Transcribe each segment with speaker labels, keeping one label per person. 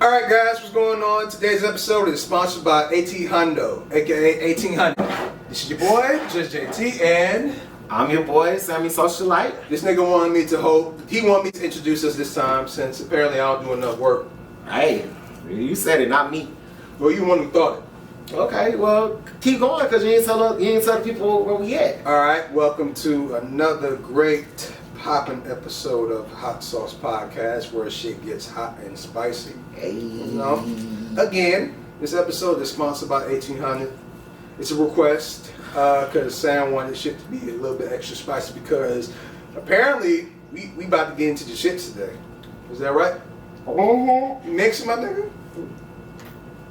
Speaker 1: Alright guys, what's going on? Today's episode is sponsored by AT aka 1800. This is your boy, Just JT, and
Speaker 2: I'm your boy, Sammy Socialite.
Speaker 1: this nigga wanted me to introduce us this time since apparently I don't do enough work.
Speaker 2: Hey, you said it, not me.
Speaker 1: Well, you one who thought it.
Speaker 2: Okay, well, keep going because you ain't tell the people where we at.
Speaker 1: Alright, welcome to another great poppin' episode of Hot Sauce Podcast where shit gets hot and spicy.
Speaker 2: Hey.
Speaker 1: You know? Again, this episode is sponsored by 1800. It's a request because Sam wanted shit to be a little bit extra spicy because apparently we about to get into the shits today. Is that right?
Speaker 2: Oh
Speaker 1: You mixing, my nigga?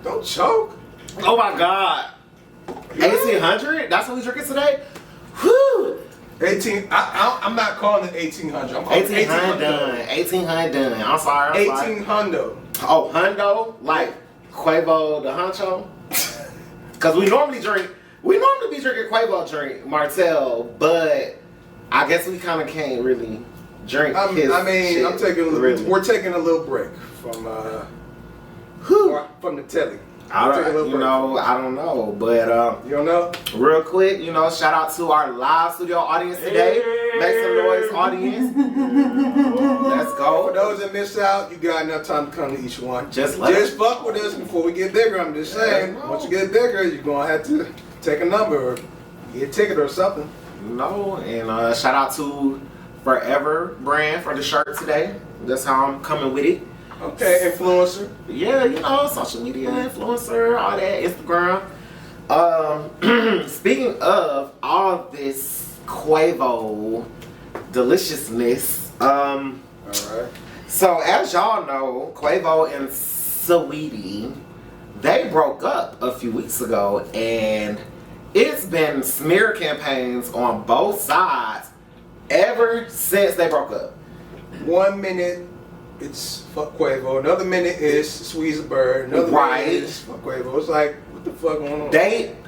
Speaker 1: Don't choke.
Speaker 2: my God. 1800? That's what we drinking today? Whew.
Speaker 1: 18. I'm not calling it 1800. I'm calling it
Speaker 2: 1800. 1800. I'm sorry.
Speaker 1: 1800.
Speaker 2: Oh, hundo? Like Quavo the honcho? Because we normally be drinking Quavo drink, Martell, but I guess we kind of can't really drink his shit,
Speaker 1: we're taking a little break from the telly.
Speaker 2: I don't know, but
Speaker 1: You don't know?
Speaker 2: real quick, shout out to our live studio audience today. Make some noise, audience. Let's
Speaker 1: For
Speaker 2: go.
Speaker 1: those that missed out, you got enough time to come to each one.
Speaker 2: Just
Speaker 1: fuck with us before we get bigger. I'm just saying.
Speaker 2: Yeah,
Speaker 1: Once you get bigger, you're gonna have to take a number or get a ticket or something.
Speaker 2: And shout out to Forever brand for the shirt today. That's how I'm coming with it.
Speaker 1: Okay, influencer.
Speaker 2: Yeah, social media influencer, all that, Instagram. Speaking of all this Quavo deliciousness,
Speaker 1: Alright.
Speaker 2: so as y'all know, Quavo and Saweetie, they broke up a few weeks ago, and it's been smear campaigns on both sides ever since they broke up. 1
Speaker 1: minute it's fuck Quavo, another minute is Squeeze a Bird, another minute is fuck Quavo. It's like, what the fuck going on?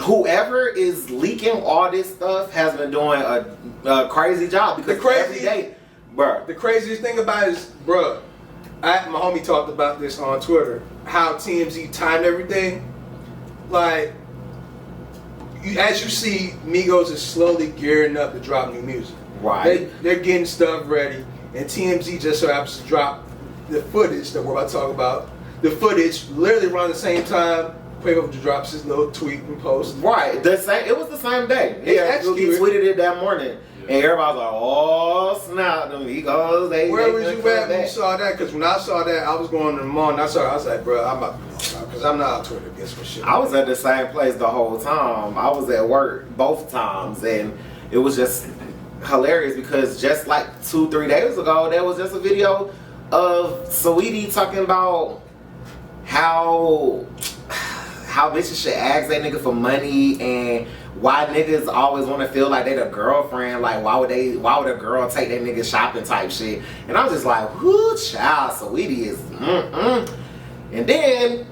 Speaker 2: Whoever is leaking all this stuff has been doing a crazy job because every day, bruh.
Speaker 1: The craziest thing about it is, bruh, my homie talked about this on Twitter, how TMZ timed everything. Like, as you see, Migos is slowly gearing up to drop new music.
Speaker 2: Right.
Speaker 1: They're getting stuff ready, and TMZ just so happens to drop the footage that we're about to talk about. The footage literally around the same time Quavo drops his little tweet and post.
Speaker 2: Right. It was the same day. He tweeted it that morning. And everybody's like, oh snap, them Migos.
Speaker 1: Where was you at when you saw that? Because when I saw that, I was going in the morning. I was like, bro, I'm about to go because I'm not on Twitter against my shit.
Speaker 2: I was at the same place the whole time. I was at work both times, and it was just hilarious because just like 2-3 days ago, there was just a video of Saweetie talking about how bitches should ask that nigga for money and why niggas always want to feel like they the girlfriend. Like why would a girl take that nigga shopping type shit? And I'm just like, whoo, child, Saweetie is And then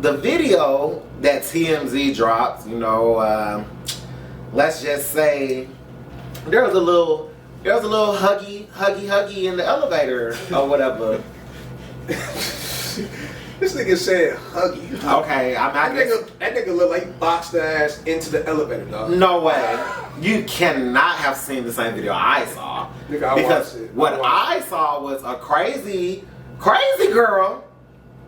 Speaker 2: the video that TMZ dropped, let's just say there was a little huggy in the elevator or whatever.
Speaker 1: This nigga said huggy.
Speaker 2: Okay,
Speaker 1: that nigga looked like he boxed the ass into the elevator, dog.
Speaker 2: No way. You cannot have seen the same video I saw.
Speaker 1: Nigga,
Speaker 2: because what I saw was a crazy girl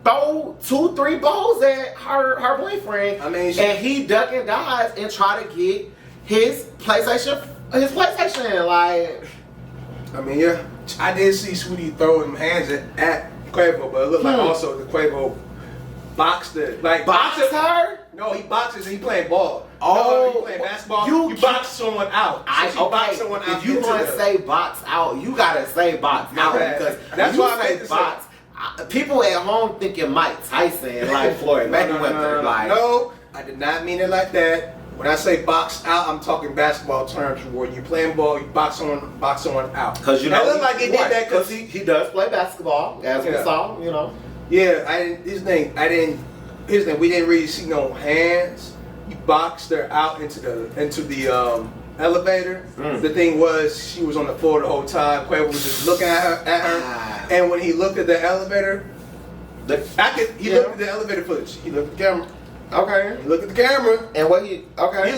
Speaker 2: throw 2-3 balls at her boyfriend. And he duck and dives and try to get his PlayStation. Like,
Speaker 1: yeah, I did see Saweetie throw them hands at Quavo, but it looked like also the Quavo boxed it. Like
Speaker 2: boxed her?
Speaker 1: No, he boxes and he playing ball.
Speaker 2: Oh,
Speaker 1: no, he playing basketball. You box someone out. Box someone out.
Speaker 2: If you want to say box out, you gotta say box out because
Speaker 1: that's why I say
Speaker 2: box. People at home thinking Mike Tyson, like Floyd Mayweather.
Speaker 1: No, I did not mean it like that. When I say box out, I'm talking basketball terms where you playing ball, you box someone out.
Speaker 2: Because it
Speaker 1: looked like he did that because
Speaker 2: he does play basketball, as we saw,
Speaker 1: Yeah, his thing, we didn't really see no hands. He boxed her out into the elevator. The thing was, she was on the floor the whole time. Quavo was just looking at her, and when he looked at the elevator, He looked at the elevator footage. He looked at the camera.
Speaker 2: Okay.
Speaker 1: He looked at the camera.
Speaker 2: And what he? Okay.
Speaker 1: He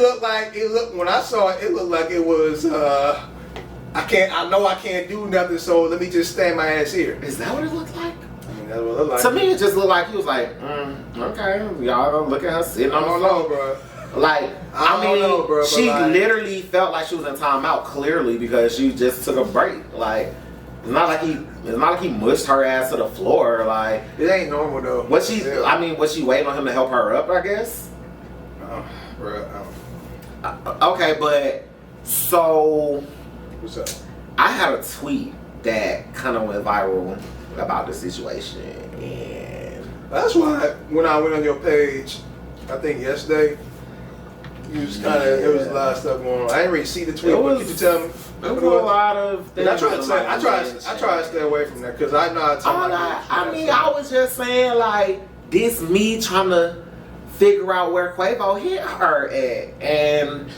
Speaker 1: looked when I saw it. It looked like it was. I know I can't do nothing, so let me just stand my ass here.
Speaker 2: Is that what it looked like?
Speaker 1: I mean, that's what it looked like.
Speaker 2: To me, it just looked like he was like, okay, y'all gonna look at her sitting on the floor,
Speaker 1: bro.
Speaker 2: Like, I mean, she
Speaker 1: like,
Speaker 2: literally felt like she was in timeout, clearly, because she just took a break. Like, it's not like he mushed her ass to the floor. Like,
Speaker 1: it ain't normal though.
Speaker 2: Was she waiting on him to help her up? I guess.
Speaker 1: Bro.
Speaker 2: Okay, but so.
Speaker 1: What's up?
Speaker 2: I had a tweet that kind of went viral about the situation, and
Speaker 1: that's why when I went on your page, I think yesterday, you was it was a lot of stuff going on. I didn't really see the tweet. But could you tell me?
Speaker 2: There was a lot of things.
Speaker 1: I try to stay away from that because I know
Speaker 2: I was just saying, like, this me trying to figure out where Quavo hit her at, and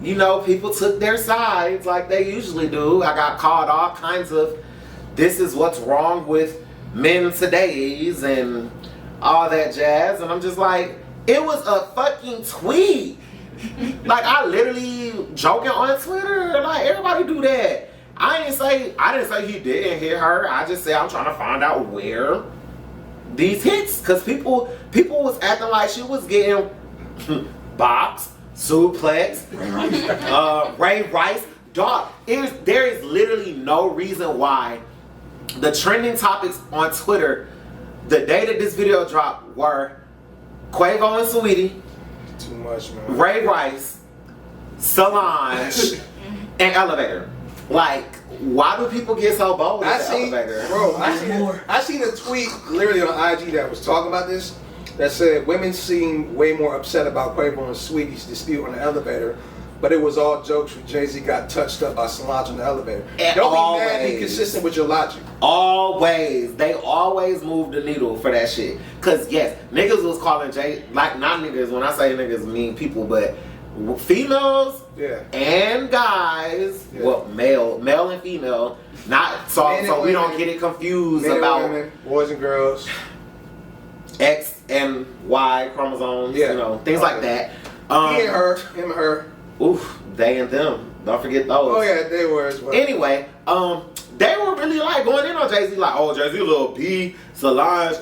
Speaker 2: you know, people took their sides like they usually do. I got called all kinds of, this is what's wrong with men today's and all that jazz. And I'm just like, it was a fucking tweet. Like, I literally joking on Twitter. Like, everybody do that. I didn't say he didn't hit her. I just said I'm trying to find out where these hits. Because people was acting like she was getting boxed, suplex, Ray Rice, dog. There is literally no reason why the trending topics on Twitter the day that this video dropped were Quavo and Saweetie,
Speaker 1: too much, man.
Speaker 2: Ray Rice, Solange, and Elevator. Like, why do people get so bold with the Elevator?
Speaker 1: Bro, I seen a tweet literally on IG that was talking about this. That said, women seem way more upset about Quavo and Saweetie's dispute on the elevator, but it was all jokes when Jay-Z got touched up by Solange on the elevator. Don't be mad and consistent with your logic.
Speaker 2: Always. They always move the needle for that shit. Because, yes, niggas was calling Jay, like, not niggas, when I say niggas, mean people, but females and guys, well, male and female, not so we don't get it confused about
Speaker 1: women, boys and girls.
Speaker 2: X and Y chromosomes, you know, things like that.
Speaker 1: He and her, him and her.
Speaker 2: Oof, they and them. Don't forget those.
Speaker 1: Oh yeah, they were as well.
Speaker 2: Anyway, they were really like going in on Jay-Z, like, oh, Jay-Z a little B. Solange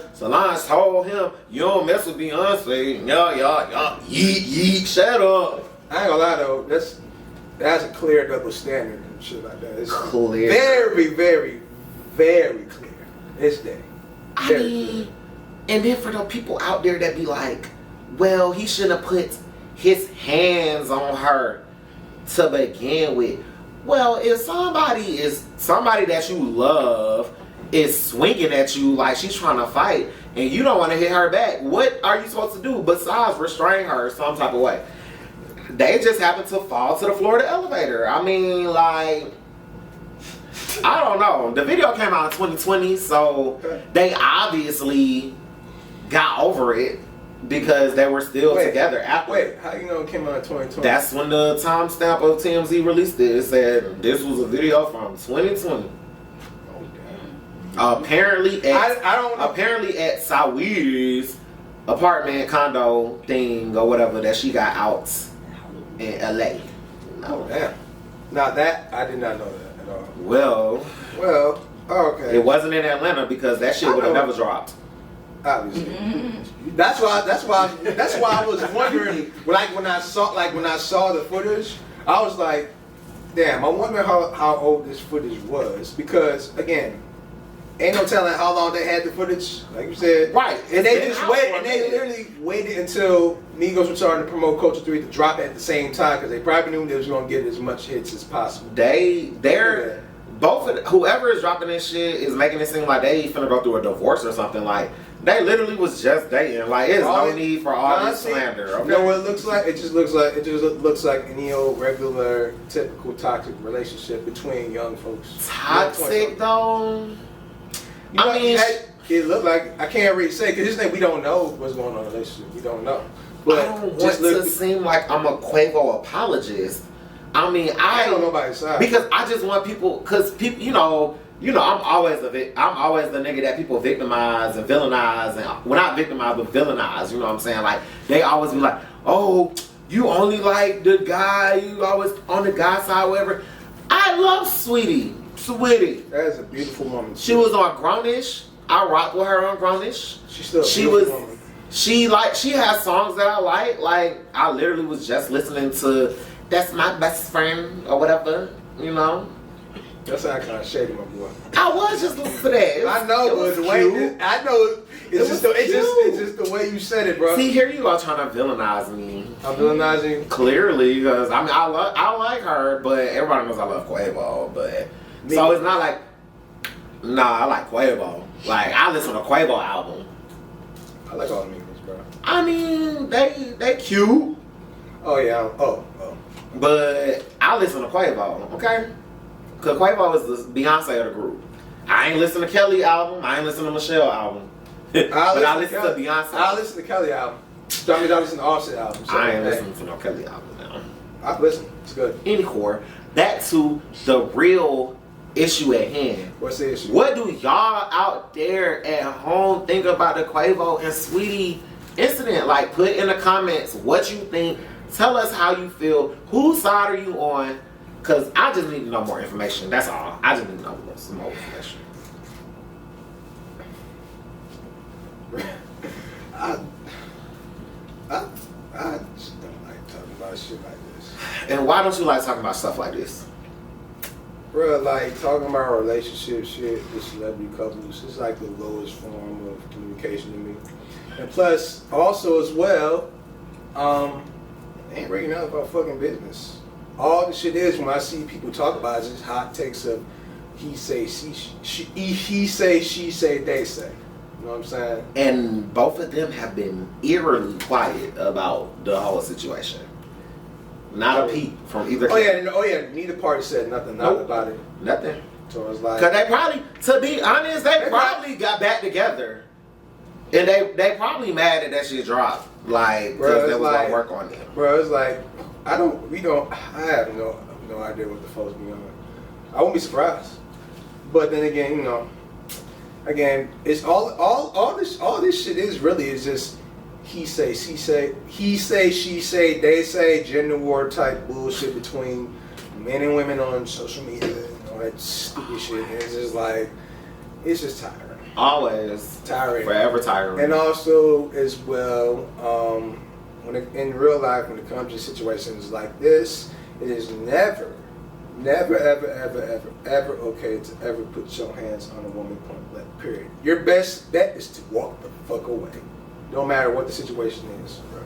Speaker 2: told him, you don't mess with Beyonce. Yeah, yeet, shut up.
Speaker 1: I ain't gonna lie though, that's a clear double standard and shit like that. It's
Speaker 2: clear.
Speaker 1: Very, very, very clear. This day.
Speaker 2: I mean, and then for the people out there that be like, well, he shouldn't have put his hands on her to begin with. Well, if somebody that you love is swinging at you like she's trying to fight and you don't want to hit her back, what are you supposed to do besides restrain her some type of way? They just happened to fall to the floor of the elevator. I mean, like, I don't know. The video came out in 2020, so they obviously got over it because they were still together after.
Speaker 1: Wait, how you know it came out in 2020?
Speaker 2: That's when the timestamp of TMZ released it. It said this was a video from 2020.
Speaker 1: Oh damn.
Speaker 2: Apparently at
Speaker 1: I don't know.
Speaker 2: Apparently at Saweetie's apartment condo thing or whatever that she got out in LA.
Speaker 1: Oh damn. Now that I did not know that at all.
Speaker 2: Well,
Speaker 1: okay.
Speaker 2: It wasn't in Atlanta because that shit would have never dropped.
Speaker 1: Obviously. That's why I was wondering when I saw the footage, I was like, damn, I wonder how old this footage was, because again, ain't no telling how long they had the footage, like you said.
Speaker 2: Right.
Speaker 1: And they just waited, and they literally waited until Migos were starting to promote Culture 3 to drop it at the same time, because they probably knew they was gonna get as much hits as possible.
Speaker 2: They're both of whoever is dropping this shit is making it seem like they finna go through a divorce or something. Like, they literally was just dating. Like, there's no need for all this slander. Okay?
Speaker 1: You know what it looks like? It just looks like any old regular, typical toxic relationship between young folks.
Speaker 2: Toxic though. I mean,
Speaker 1: it looked like, I can't really say, because this thing we don't know what's going on in the relationship. We don't know. But
Speaker 2: I don't want to seem like I'm a Quavo apologist. I mean,
Speaker 1: I don't know about his side.
Speaker 2: Because I just want people, because people, you know, you know, I'm always the nigga that people victimize and villainize, and well, not victimize but villainize. You know what I'm saying? Like they always be like, "Oh, you only like the guy. You always on the guy side, whatever." I love Saweetie.
Speaker 1: That is a beautiful woman.
Speaker 2: She was on Grownish. I rocked with her on Grownish.
Speaker 1: She's still a beautiful woman. She
Speaker 2: has songs that I like. Like I literally was just listening to "That's My Best Friend" or whatever. You know.
Speaker 1: That sounds kind of shady, my boy.
Speaker 2: I was just listening to that.
Speaker 1: I know, but the way it's just the way you said it, bro.
Speaker 2: See, here you are trying to villainize me.
Speaker 1: I'm villainizing
Speaker 2: clearly because I mean I like her, but everybody knows I love Quavo. But so it's not like I like Quavo. Like I listen to Quavo album.
Speaker 1: I like all the Migos, bro.
Speaker 2: I mean they cute.
Speaker 1: Oh yeah. Oh.
Speaker 2: But I listen to Quavo. Okay. Cause Quavo is the Beyonce of the group. I ain't listen to Kelly album. I ain't listen to Michelle album. But I listen to Beyonce.
Speaker 1: I listen to Kelly album. I listen to Offset album. So,
Speaker 2: I ain't listening to no Kelly album now.
Speaker 1: I listen. It's good.
Speaker 2: Anyway, back to the real issue at hand.
Speaker 1: What's the issue?
Speaker 2: What do y'all out there at home think about the Quavo and Saweetie incident? Like, put in the comments what you think. Tell us how you feel. Whose side are you on? Because I just need to know more information. That's all. I just need to know some more information.
Speaker 1: I just don't like talking about shit like this.
Speaker 2: And why don't you like talking about stuff like this?
Speaker 1: Bro, like talking about relationship shit with celebrity couples is like the lowest form of communication to me. And plus, also as well, ain't really nothing about fucking business. All the shit is when I see people talk about it, it's just hot takes of he say, she say, they say. You know what I'm saying?
Speaker 2: And both of them have been eerily quiet about the whole situation. Not a peep from either.
Speaker 1: Oh yeah. Neither party said nothing. About it.
Speaker 2: Nothing.
Speaker 1: So it's like,
Speaker 2: cause they probably, to be honest, they probably got back together, and they probably mad that shit dropped. Like, because they was gonna work on them.
Speaker 1: Bro, it's like I have no idea what the fuck's going on. I won't be surprised. But then again, you know, it's all this shit is just he say, she say, he say, she say, they say, gender war type bullshit between men and women on social media and all that stupid shit. And it's just like, it's just tiring.
Speaker 2: Always
Speaker 1: tiring,
Speaker 2: forever tiring.
Speaker 1: And also as well, in real life, when it comes to situations like this, it is never, ever okay to ever put your hands on a woman, point blank, period. Your best bet is to walk the fuck away. No matter what the situation is, bro.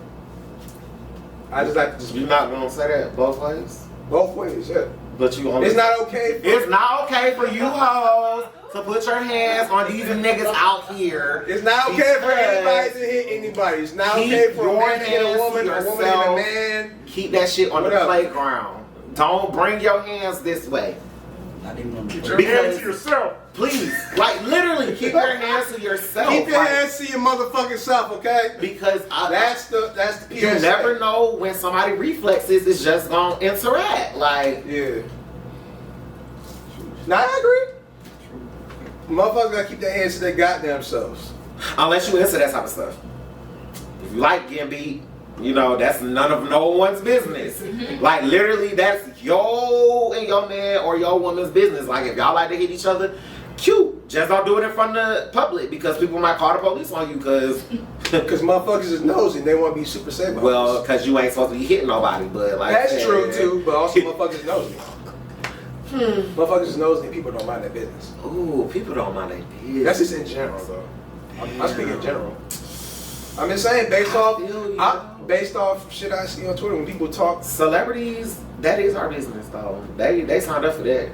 Speaker 1: I just like to just...
Speaker 2: You're not going to say that both ways?
Speaker 1: Both ways, yeah.
Speaker 2: But you only...
Speaker 1: It's not okay
Speaker 2: for you hoes to put your hands on these niggas out here.
Speaker 1: It's not okay for anybody to hit anybody. It's not okay for a man to hit a woman, a woman hit a man.
Speaker 2: Keep that shit on the playground. Don't bring your hands this way.
Speaker 3: Not even on the
Speaker 1: Keep your hands to yourself.
Speaker 2: Please. Like, literally, keep your hands to yourself.
Speaker 1: Keep your hands to your motherfucking self, okay?
Speaker 2: Because
Speaker 1: that's the PSA.
Speaker 2: You never know when somebody reflexes is just gonna interact. Like,
Speaker 1: yeah. Now, I agree. Motherfuckers gotta keep their hands to their goddamn selves.
Speaker 2: Unless you into that type of stuff. If you like getting beat, you know, that's none of no one's business. Like, literally, that's your and your man or your woman's business. Like, if y'all like to hit each other, cute. Just don't do it in front of the public because people might call the police on you because
Speaker 1: motherfuckers is nosy and they want to be super safe.
Speaker 2: Well, because you ain't supposed to be hitting nobody, but like...
Speaker 1: That's true, too, but also motherfuckers is nosy. Motherfuckers is nosy and people don't mind their business.
Speaker 2: Ooh, people don't mind their business.
Speaker 1: That's just in general, though. I speak in general. I'm just saying, based off shit I see on Twitter when people talk.
Speaker 2: Celebrities, that is our business, though. They signed up for that.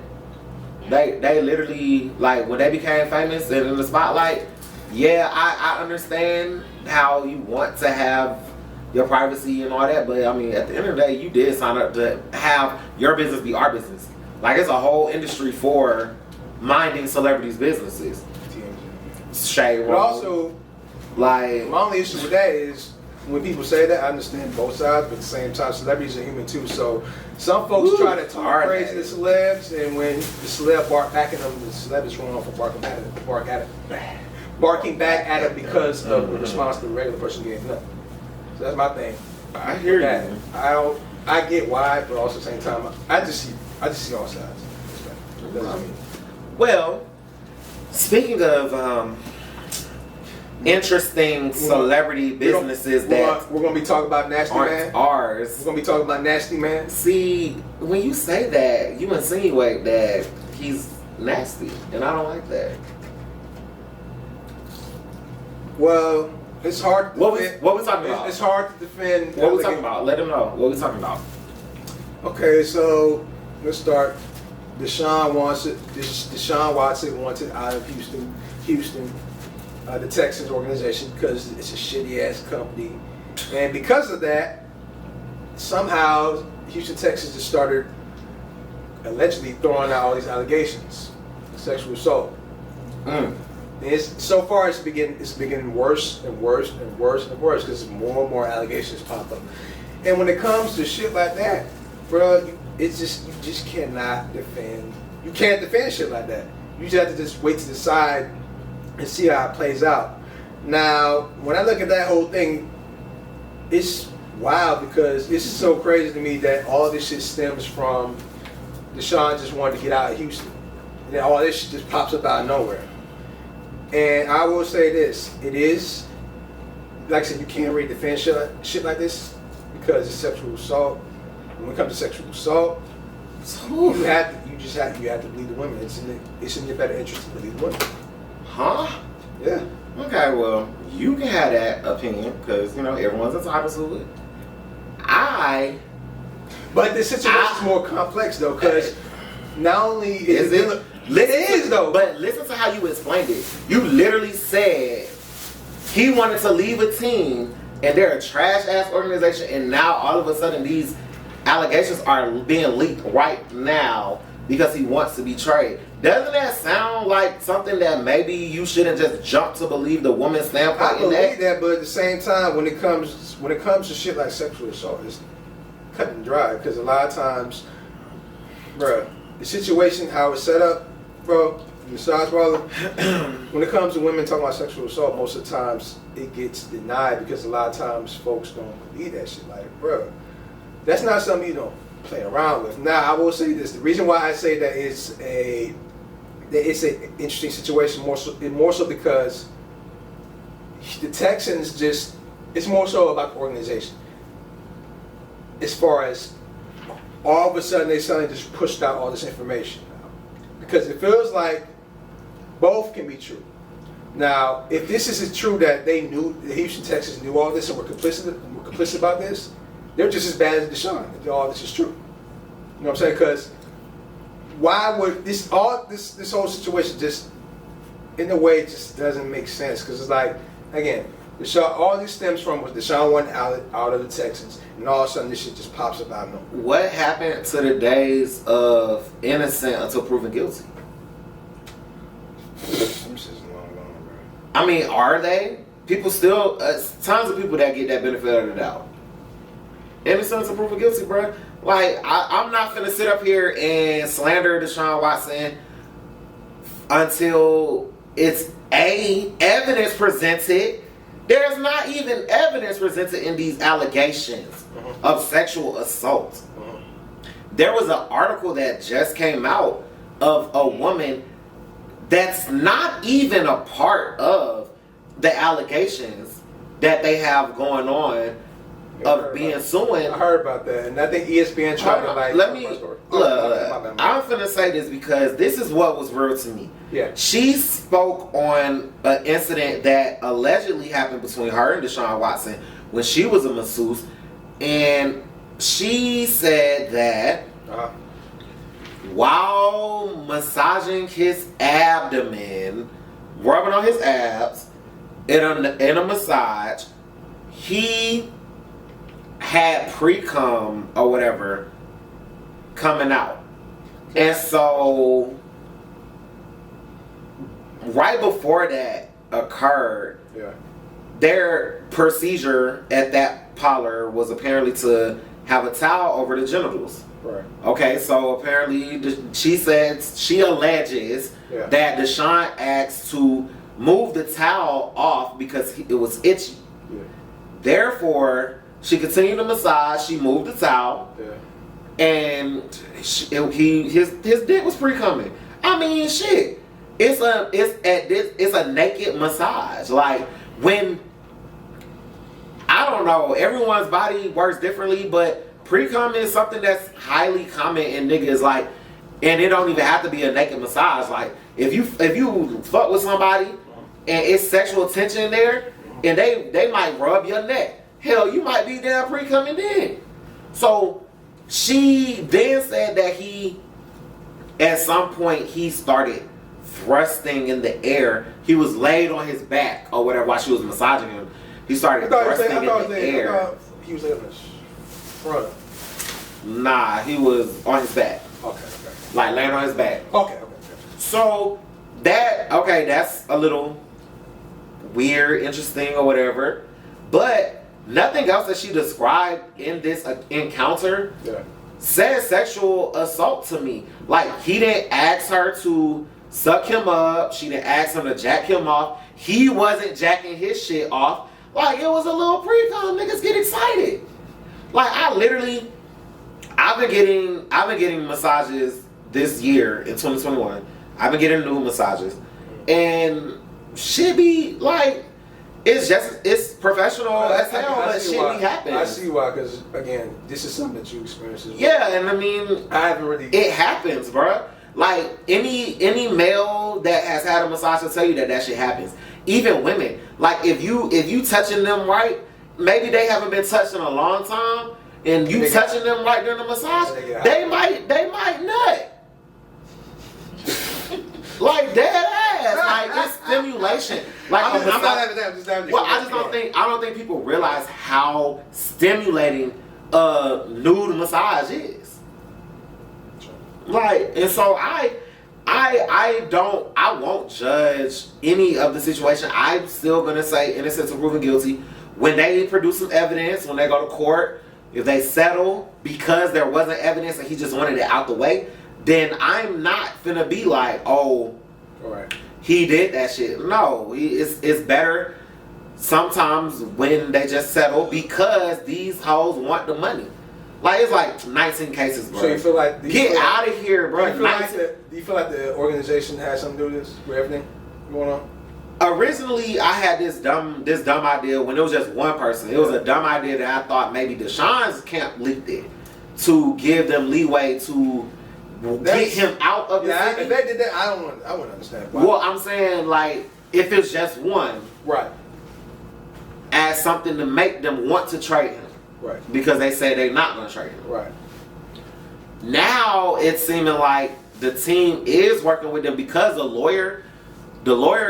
Speaker 2: They literally, like, when they became famous and in the spotlight, yeah, I understand how you want to have your privacy and all that, but I mean, at the end of the day, you did sign up to have your business be our business. Like, it's a whole industry for minding celebrities' businesses. Shade
Speaker 1: But also,
Speaker 2: like,
Speaker 1: my only issue with that is when people say that, I understand both sides, but at the same time, celebrities are human too. So some folks try to talk crazy to celebs, and when the celeb bark back at them, the celeb is wrong for barking back at them because of the response the regular person gave them. So that's my thing.
Speaker 2: I hear you.
Speaker 1: I get why, but also at the same time, I just see all sides. That's what I mean.
Speaker 2: Well, speaking of interesting celebrity businesses that
Speaker 1: we're gonna be talking about Nasty Man.
Speaker 2: Ours.
Speaker 1: We're gonna be talking about Nasty Man.
Speaker 2: See, when you say that, you insinuate that he's nasty, and I don't like that.
Speaker 1: Well, it's hard.
Speaker 2: What we talking about?
Speaker 1: It's hard to defend.
Speaker 2: What we talking about? Let them know. What we talking about?
Speaker 1: Okay, so let's start. Deshaun Watson wanted out of Houston, the Texans organization, because it's a shitty ass company, and because of that, somehow Houston Texans just started allegedly throwing out all these allegations of sexual assault. So far it's beginning worse and worse and worse and worse because more and more allegations pop up. And when it comes to shit like that, bro, you just cannot defend. You can't defend shit like that. You just have to just wait to decide and see how it plays out. Now, when I look at that whole thing, it's wild because it's so crazy to me that all this shit stems from Deshaun just wanted to get out of Houston. And then all this shit just pops up out of nowhere. And I will say this, it is, like I said, you can't really defend shit like this because it's sexual assault. When it comes to sexual assault, you have to believe the women. It's in your better interest to believe the women.
Speaker 2: Huh?
Speaker 1: Yeah.
Speaker 2: Okay, well, you can have that opinion because, everyone's entitled to it.
Speaker 1: But the situation is more complex, though, because not only is it...
Speaker 2: It is, though. But listen to how you explained it. You literally said he wanted to leave a team, and they're a trash-ass organization, and now all of a sudden these allegations are being leaked right now because he wants to be traded. Doesn't that sound like something that maybe you shouldn't just jump to believe the woman's standpoint?
Speaker 1: I believe that, but at the same time, when it comes to shit like sexual assault, it's cut and dry because a lot of times, bro, the situation how it's set up, bro, besides brother, when it comes to women talking about sexual assault, most of the times it gets denied because a lot of times folks don't believe that shit. Like, bro, that's not something you don't play around with. Now, I will say this: the reason why I say that it's an interesting situation more so because the Texans it's more so about the organization. As far as all of a sudden they suddenly just pushed out all this information. Because it feels like both can be true. Now, if this is true that they knew, the Houston Texans knew all this and were complicit about this, they're just as bad as Deshaun if all this is true. You know what I'm saying? Because why would this whole situation just, in a way, just doesn't make sense? Because it's like, again, all this stems from was Deshaun wanted out of the Texans, and all of a sudden this shit just pops up out of nowhere.
Speaker 2: What happened to the days of innocent until proven guilty?
Speaker 1: Some shit's long gone, bro.
Speaker 2: I mean, are they? People still, tons of people that get that benefit of the doubt. Innocent until proven guilty, bro. Like, I'm not finna sit up here and slander Deshaun Watson until it's evidence presented. There's not even evidence presented in these allegations of sexual assault. There was an article that just came out of a woman that's not even a part of the allegations that they have going on of being suing.
Speaker 1: I heard about that, and I think ESPN tried to like.
Speaker 2: Let me look. I'm finna say this because this is what was real to me.
Speaker 1: Yeah.
Speaker 2: She spoke on an incident that allegedly happened between her and Deshaun Watson when she was a masseuse, and she said that while massaging his abdomen, rubbing on his abs in a massage, he had pre-cum or whatever coming out. And so right before that occurred, their procedure at that parlor was apparently to have a towel over the genitals.
Speaker 1: Right.
Speaker 2: Okay, so apparently she alleges that Deshaun asked to move the towel off because it was itchy. Yeah. Therefore, she continued to massage. She moved the towel, and his dick was pre-coming. I mean, shit. It's a naked massage. Like when I don't know, everyone's body works differently, but pre-cum is something that's highly common in niggas. Like, and it don't even have to be a naked massage. Like if you fuck with somebody and it's sexual tension there, and they might rub your neck. Hell, you might be down pre-coming then. So she then said that at some point he started thrusting in the air. He was laid on his back or whatever while she was massaging him. He started thrusting in the air.
Speaker 1: He was in his front.
Speaker 2: Nah, he was on his back.
Speaker 1: Okay.
Speaker 2: Like laying on his back.
Speaker 1: Okay.
Speaker 2: So that's a little weird, interesting, or whatever. But nothing else that she described in this encounter said sexual assault to me. Like, he didn't ask her to suck him up. She didn't ask him to jack him off. He wasn't jacking his shit off. Like, it was a little pre-com. Niggas get excited. Like, I've been getting massages this year in 2021. I've been getting new massages. And shit be like, it's professional as hell, but shit be happening.
Speaker 1: I see why, because again, this is something that you experience as well.
Speaker 2: Yeah, and I mean,
Speaker 1: I haven't really.
Speaker 2: It happens, bruh. Like any male that has had a massage will tell you that shit happens. Even women, like if you touching them right, maybe they haven't been touched in a long time, and you touching them right during the massage, they might nut. Like dead ass, like it's stimulation. Like
Speaker 1: I'm not having that.
Speaker 2: Well, I don't think people realize how stimulating a nude massage is. Like, and so I won't judge any of the situation. I'm still gonna say innocent until proven guilty. When they produce some evidence, when they go to court, if they settle because there wasn't evidence and he just wanted it out the way, then I'm not finna be like, oh, he did that shit. No, it's better sometimes when they just settle because these hoes want the money. Like, it's like 19 cases, bro.
Speaker 1: So you feel like...
Speaker 2: Get out of here, bro.
Speaker 1: Do you feel like the organization has something to do with this, with everything going on?
Speaker 2: Originally, I had this dumb idea when it was just one person. It was a dumb idea that I thought maybe Deshaun's camp leaked it to give them leeway to get him out of the city.
Speaker 1: If they did that, I wouldn't understand why.
Speaker 2: Well, I'm saying, like, if it's just one,
Speaker 1: right,
Speaker 2: as something to make them want to trade him,
Speaker 1: right,
Speaker 2: because they say they're not going to trade him,
Speaker 1: right.
Speaker 2: Now it's seeming like the team is working with them because the lawyer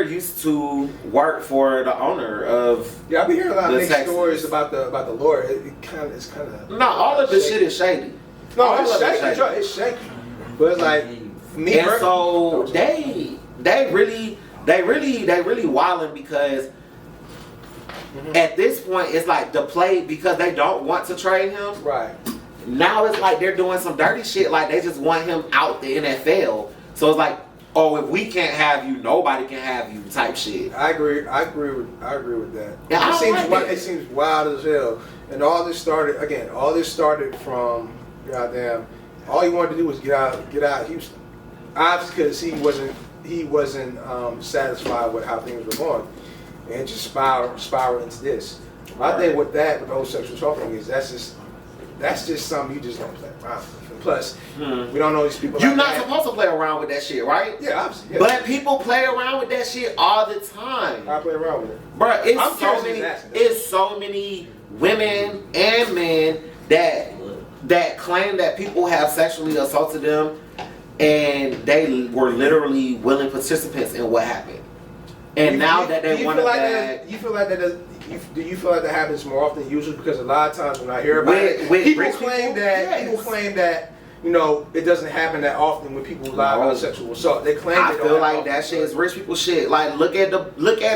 Speaker 2: used to work for the owner of.
Speaker 1: Yeah, I've been hearing a lot of mixed stories about the lawyer. It's kind of.
Speaker 2: No, all of this shit is shady.
Speaker 1: No, it's shaky. It's shaky. But it's like me.
Speaker 2: And so they really wilding because at this point it's like the play because they don't want to trade him.
Speaker 1: Right.
Speaker 2: Now it's like they're doing some dirty shit. Like they just want him out the NFL. So it's like, oh, if we can't have you, nobody can have you type shit.
Speaker 1: I agree with that.
Speaker 2: Yeah,
Speaker 1: it seems wild as hell. And all this started from goddamn. All he wanted to do was get out of Houston. Obviously, because he wasn't satisfied with how things were going, and it just spiraled into this. My thing with the whole sexual assault thing is that's just something you just don't play around with. And plus, we don't know these people.
Speaker 2: You're not supposed to play around with that shit, right?
Speaker 1: Yeah, obviously. Yeah.
Speaker 2: But people play around with that shit all the time.
Speaker 1: I play around with it,
Speaker 2: bro. It's so many women and men that claim that people have sexually assaulted them, and they were literally willing participants in what happened. And now that they want to back,
Speaker 1: do you feel like that happens more often usually? Because a lot of times when I hear about people claim that it doesn't happen that often when people lie about sexual assault. They claim
Speaker 2: I feel like that shit is rich people shit. Like look at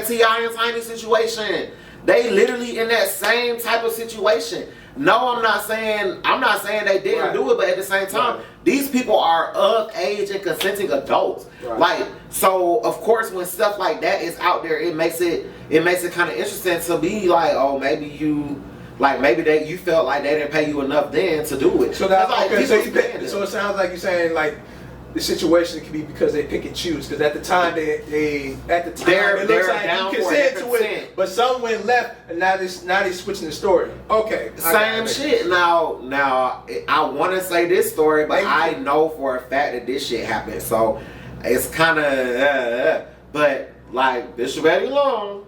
Speaker 2: T.I. and Tiny situation. They literally in that same type of situation. No, I'm not saying they didn't do it, but at the same time, these people are of age and consenting adults.
Speaker 1: Right.
Speaker 2: Like, so of course when stuff like that is out there, it makes it kind of interesting to be like, oh, maybe you felt like they didn't pay you enough then to do it.
Speaker 1: So that's
Speaker 2: like,
Speaker 1: okay. So it sounds like you're saying like the situation could be because they pick and choose. Because at the time it looks like you consent to it, but some went left, and now they switching the story. Okay,
Speaker 2: same shit. Now I want to say this story, but I know for a fact that this shit happened. So it's kind of, but like Bishop Eddie Long,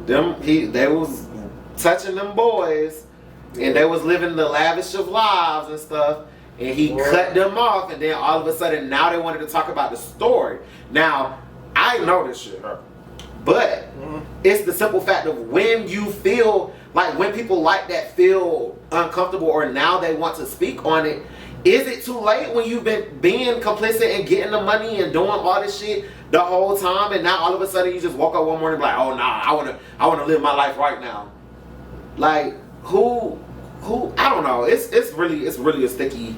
Speaker 2: they was touching them boys, and they was living the lavish of lives and stuff. And he cut them off, and then all of a sudden, now they wanted to talk about the story. Now, I know this shit, but it's the simple fact of when you feel, like when people like that feel uncomfortable or now they want to speak on it, is it too late when you've been being complicit and getting the money and doing all this shit the whole time, and now all of a sudden you just woke up one morning like, oh nah, I wanna live my life right now. Like, who I don't know. It's really a sticky,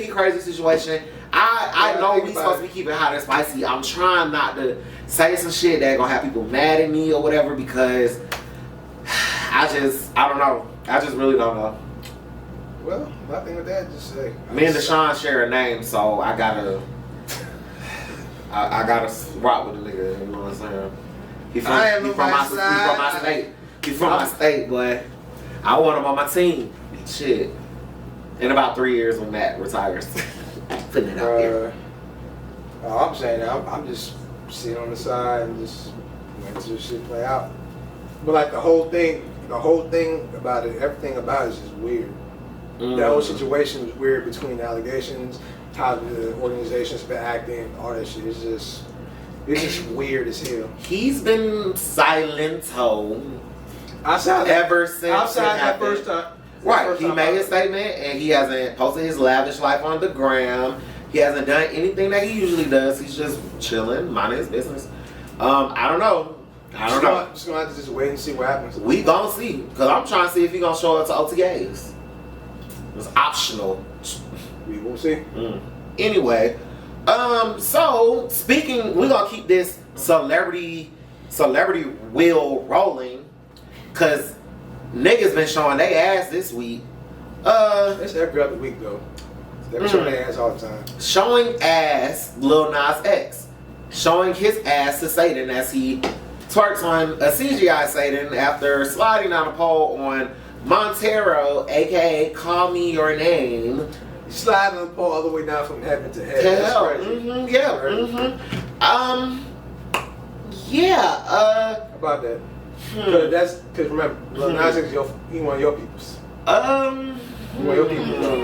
Speaker 2: crazy situation. I know we supposed to be keeping hot and spicy. I'm trying not to say some shit that gonna have people mad at me or whatever, because I don't know. I just really don't know.
Speaker 1: Well, my thing with that, just say
Speaker 2: me and Deshaun share a name, so I gotta rock with the nigga. You know what I'm saying? He from my state. He's from my state, but I want him on my team. Shit. In about 3 years when Matt retires. Putting it out here.
Speaker 1: I'm saying I'm just sitting on the side and just letting this shit play out. But like the whole thing about it, everything about it is just weird. The whole situation was weird between the allegations, how the organization's been acting, all that shit. It's just weird as hell.
Speaker 2: He's been silent ever since
Speaker 1: outside that first time.
Speaker 2: Right, he made a statement and he hasn't posted his lavish life on the gram. He hasn't done anything that he usually does. He's just chilling, minding his business. I don't know.
Speaker 1: Just gonna have to just wait and see what happens.
Speaker 2: We gonna see, because I'm trying to see if he gonna show up to OTAs. It's optional.
Speaker 1: We will see.
Speaker 2: Anyway, so speaking, we're gonna keep this celebrity wheel rolling, cause niggas been showing they ass this week.
Speaker 1: It's every other week though. They're showing their ass all the time.
Speaker 2: Showing ass, Lil Nas X. Showing his ass to Satan as he twerks on a CGI Satan after sliding down a pole on Montero, aka Call Me Your Name.
Speaker 1: Sliding the pole all the way down from heaven to hell.
Speaker 2: That's crazy.
Speaker 1: About that. Because remember, Lil Nas X, he one of your peoples. He one of your peoples, bro.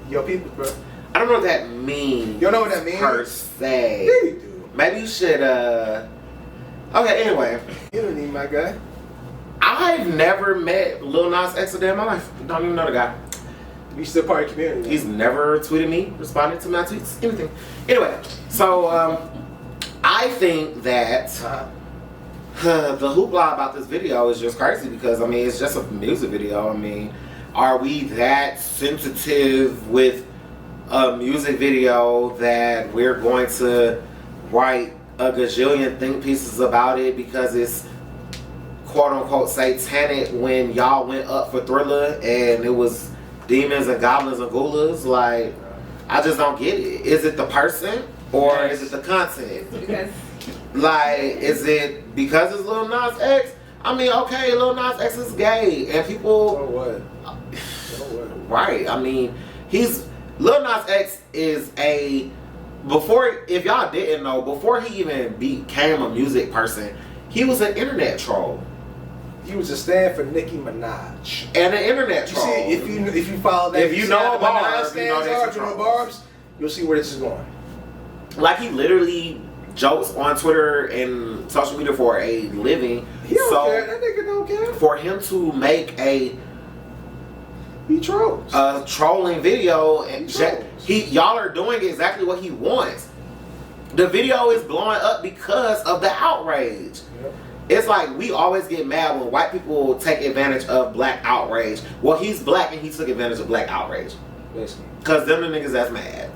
Speaker 1: Your peoples, bro.
Speaker 2: I don't know what that means.
Speaker 1: You don't know what that means?
Speaker 2: Per se.
Speaker 1: Yeah, you do.
Speaker 2: Maybe you should, okay, anyway.
Speaker 1: You don't need my guy.
Speaker 2: I've never met Lil Nas X a day in my life. Don't even know the guy.
Speaker 1: He's still part of the community.
Speaker 2: He's never tweeted me, responded to my tweets, anything. Anyway, so, I think that the hoopla about this video is just crazy because, I mean, it's just a music video. I mean, are we that sensitive with a music video that we're going to write a gajillion think pieces about it because it's quote-unquote satanic when y'all went up for Thriller and it was demons and goblins and ghoulas? Like, I just don't get it. Is it the person or is it the content? Like, is it because it's Lil Nas X? I mean, okay, Lil Nas X is gay, and people...
Speaker 1: So what?
Speaker 2: Right, I mean, Lil Nas X is if y'all didn't know, before he even became a music person, he was an internet troll.
Speaker 1: He was a stand for Nicki Minaj.
Speaker 2: And an internet troll.
Speaker 1: See, if you follow that,
Speaker 2: if you know
Speaker 1: Barbs, you'll see where this is going.
Speaker 2: Like, he literally jokes on Twitter and social media for a living.
Speaker 1: He don't care. That nigga don't care.
Speaker 2: For him to make
Speaker 1: he trolls.
Speaker 2: A trolling video, and y'all are doing exactly what he wants. The video is blowing up because of the outrage.
Speaker 1: Yep.
Speaker 2: it's like we always get mad when white people take advantage of black outrage. Well, he's black and he took advantage of black outrage.
Speaker 1: Basically.
Speaker 2: Cause them the niggas that's mad.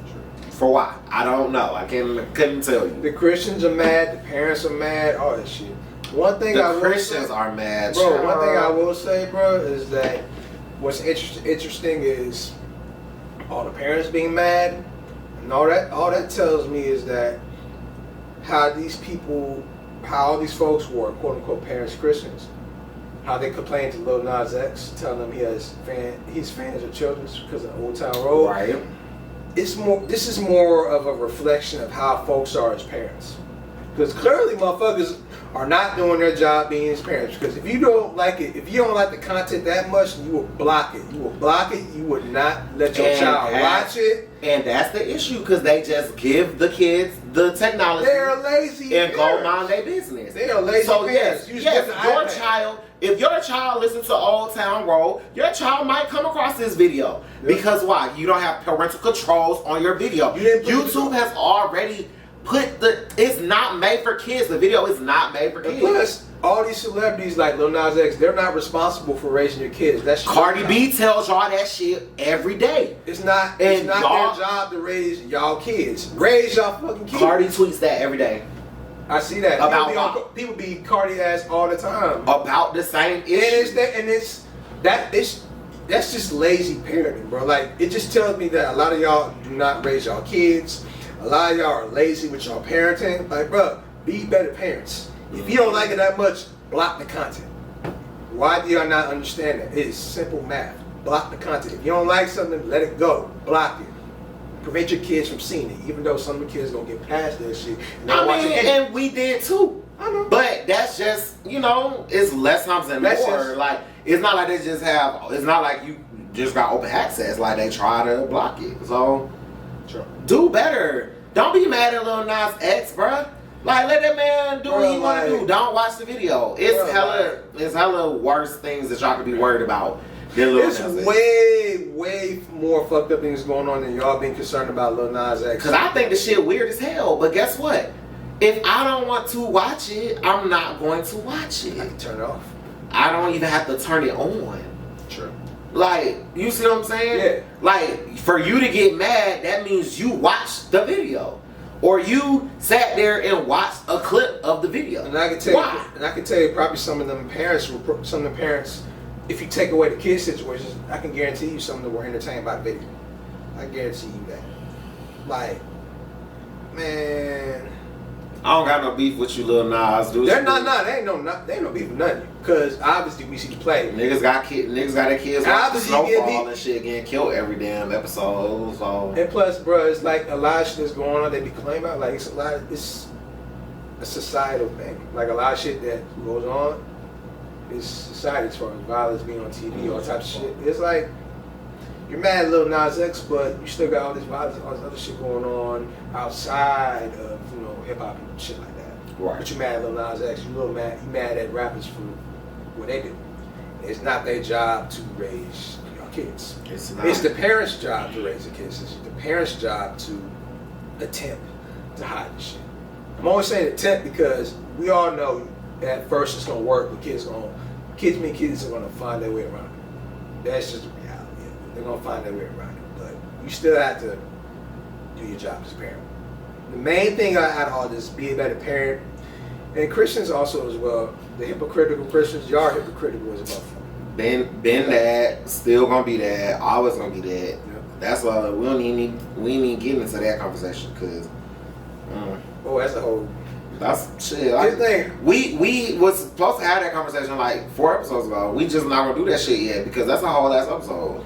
Speaker 2: For why? I don't know. I couldn't tell you.
Speaker 1: The Christians are mad. The parents are mad. All that shit. One thing
Speaker 2: the Christians are mad,
Speaker 1: bro. One thing I will say, bro, is that what's interesting is all the parents being mad, and all that tells me is that how all these folks who are quote unquote parents Christians, how they complain to Lil Nas X, telling them he's fans of children because of Old Town Road.
Speaker 2: Right.
Speaker 1: This is more of a reflection of how folks are as parents, because clearly motherfuckers are not doing their job being his parents. Because if you don't like it, if you don't like the content that much, you will block it. You will block it. You would not let your child watch it.
Speaker 2: And that's the issue, because they just give the kids the technology.
Speaker 1: They're lazy
Speaker 2: and go mind their business.
Speaker 1: They are lazy.
Speaker 2: So
Speaker 1: parents.
Speaker 2: yes, if your child listens to Old Town Road, your child might come across this video. Yep. Because why? You don't have parental controls on your video. YouTube has already it's not made for kids. The video is not made for kids.
Speaker 1: Plus, all these celebrities like Lil Nas X, they're not responsible for raising your kids. That's
Speaker 2: Cardi B tells y'all that shit every day.
Speaker 1: It's not their job to raise y'all kids. Raise y'all fucking kids.
Speaker 2: Cardi tweets that every day.
Speaker 1: I see that.
Speaker 2: About
Speaker 1: people be Cardi ass all the time.
Speaker 2: About the same issue.
Speaker 1: That's just lazy parenting, bro. Like, it just tells me that a lot of y'all do not raise y'all kids. A lot of y'all are lazy with y'all parenting. Like, bro, be better parents. If you don't like it that much, block the content. Why do y'all not understand that? It's simple math. Block the content. If you don't like something, let it go. Block it. Prevent your kids from seeing it, even though some of the kids don't get past that shit.
Speaker 2: And we did too.
Speaker 1: I know.
Speaker 2: But that's just, it's less times than more. Like, it's not like it's not like you just got open access. Like, they try to block it. So, do better. Don't be mad at Lil Nas X, bruh. Like, let that man do what he want to do. Don't watch the video. It's hella worse things that y'all could be worried about than Lil Nas X.
Speaker 1: It's way more fucked up things going on than y'all being concerned about Lil Nas X.
Speaker 2: Because I think the shit weird as hell. But guess what? If I don't want to watch it, I'm not going to watch it.
Speaker 1: I can turn it off.
Speaker 2: I don't even have to turn it on.
Speaker 1: Sure.
Speaker 2: Like, you see what I'm saying?
Speaker 1: Yeah.
Speaker 2: Like, for you to get mad, that means you watched the video. Or you sat there and watched a clip of the video.
Speaker 1: And I can tell you probably some of the parents, if you take away the kids situations, I can guarantee you some of them were entertained by the video. I guarantee you that. Like, man,
Speaker 2: I don't got no beef with you, Lil Nas.
Speaker 1: They ain't no beef with nothing. Cause obviously we see the play.
Speaker 2: Niggas got their kids watching Snowfall and shit, getting killed every damn episode. So.
Speaker 1: And plus, bro, it's like a lot of shit that's going on. They be claiming out like it's a societal thing. Like a lot of shit that goes on is society, as far as violence being on TV, all types of shit. It's like you're mad at Lil Nas X, but you still got all this violence, all this other shit going on outside of hip hop and shit like that.
Speaker 2: Right.
Speaker 1: But you mad at Lil Nas X, you mad at rappers for what they do. It's not their job to raise your kids.
Speaker 2: It's not.
Speaker 1: It's the parents' job to raise the kids. It's the parents' job to attempt to hide the shit. I'm always saying attempt because we all know that at first it's gonna work, but kids are gonna find their way around it. That's just the reality. They're gonna find their way around it. But you still have to do your job as a parent. The main thing out of all this, be a better parent. And Christians also as well. The hypocritical Christians, y'all are hypocritical as a motherfucker.
Speaker 2: Been that, still gonna be that, always gonna be that.
Speaker 1: Yeah.
Speaker 2: That's why we ain't even get into that conversation because.
Speaker 1: That's a whole.
Speaker 2: That's shit. We was supposed to have that conversation like 4 episodes ago. We just not gonna do that shit yet because that's a whole ass episode.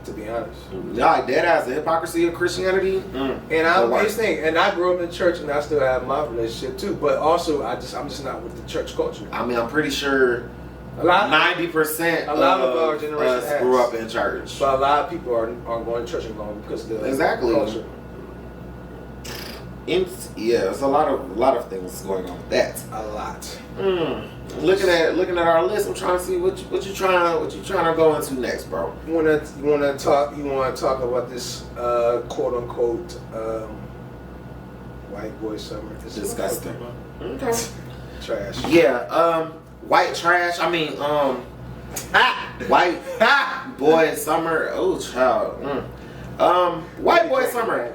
Speaker 1: To be honest,
Speaker 2: like dead ass the hypocrisy of Christianity.
Speaker 1: And I grew up in church, and I still have my relationship too. But also, I'm just not with the church culture.
Speaker 2: I mean, I'm pretty sure 90%
Speaker 1: of our generation
Speaker 2: grew up in church.
Speaker 1: But a lot of people are going to church anymore because of the culture.
Speaker 2: It's a lot of things going on with that.
Speaker 1: A lot.
Speaker 2: Looking at our list, I'm trying to see what you trying to go into next, bro.
Speaker 1: You wanna talk about this quote unquote white boy summer.
Speaker 2: Disgusting. Okay.
Speaker 1: trash.
Speaker 2: Yeah, white trash. I mean, white boy summer. Oh, child. White boy summer.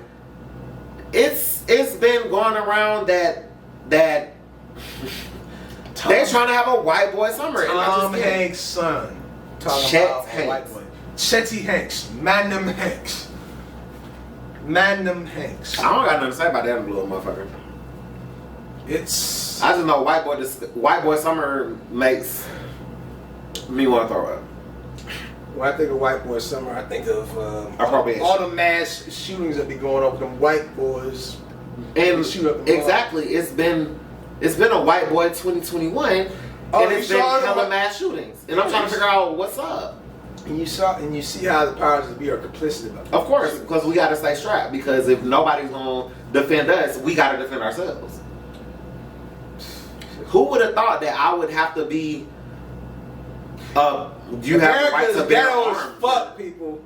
Speaker 2: It's been going around that they're trying to have a white boy summer.
Speaker 1: Tom Hanks' son. Talking
Speaker 2: Chet
Speaker 1: about a
Speaker 2: Hanks.
Speaker 1: white boy. Chetty Hanks. Magnum Hanks. Magnum Hanks.
Speaker 2: I don't got nothing to say about that little motherfucker.
Speaker 1: It's.
Speaker 2: I just know white boy summer makes me want to throw up.
Speaker 1: When I think of white boy summer, I think of
Speaker 2: Appropriation.
Speaker 1: all the mass shootings that be going on with them white boys.
Speaker 2: And
Speaker 1: shoot up the
Speaker 2: exactly, it's been a white boy 2021, and it's been hella mass shootings. And I'm trying to figure out what's up.
Speaker 1: And you see how the powers that be are complicit about it.
Speaker 2: Of course, because we got to stay strapped. Because if nobody's gonna defend us, we got to defend ourselves. Who would have thought that I would have to be? You have the right to bear
Speaker 1: arms.
Speaker 2: arms.
Speaker 1: Fuck people.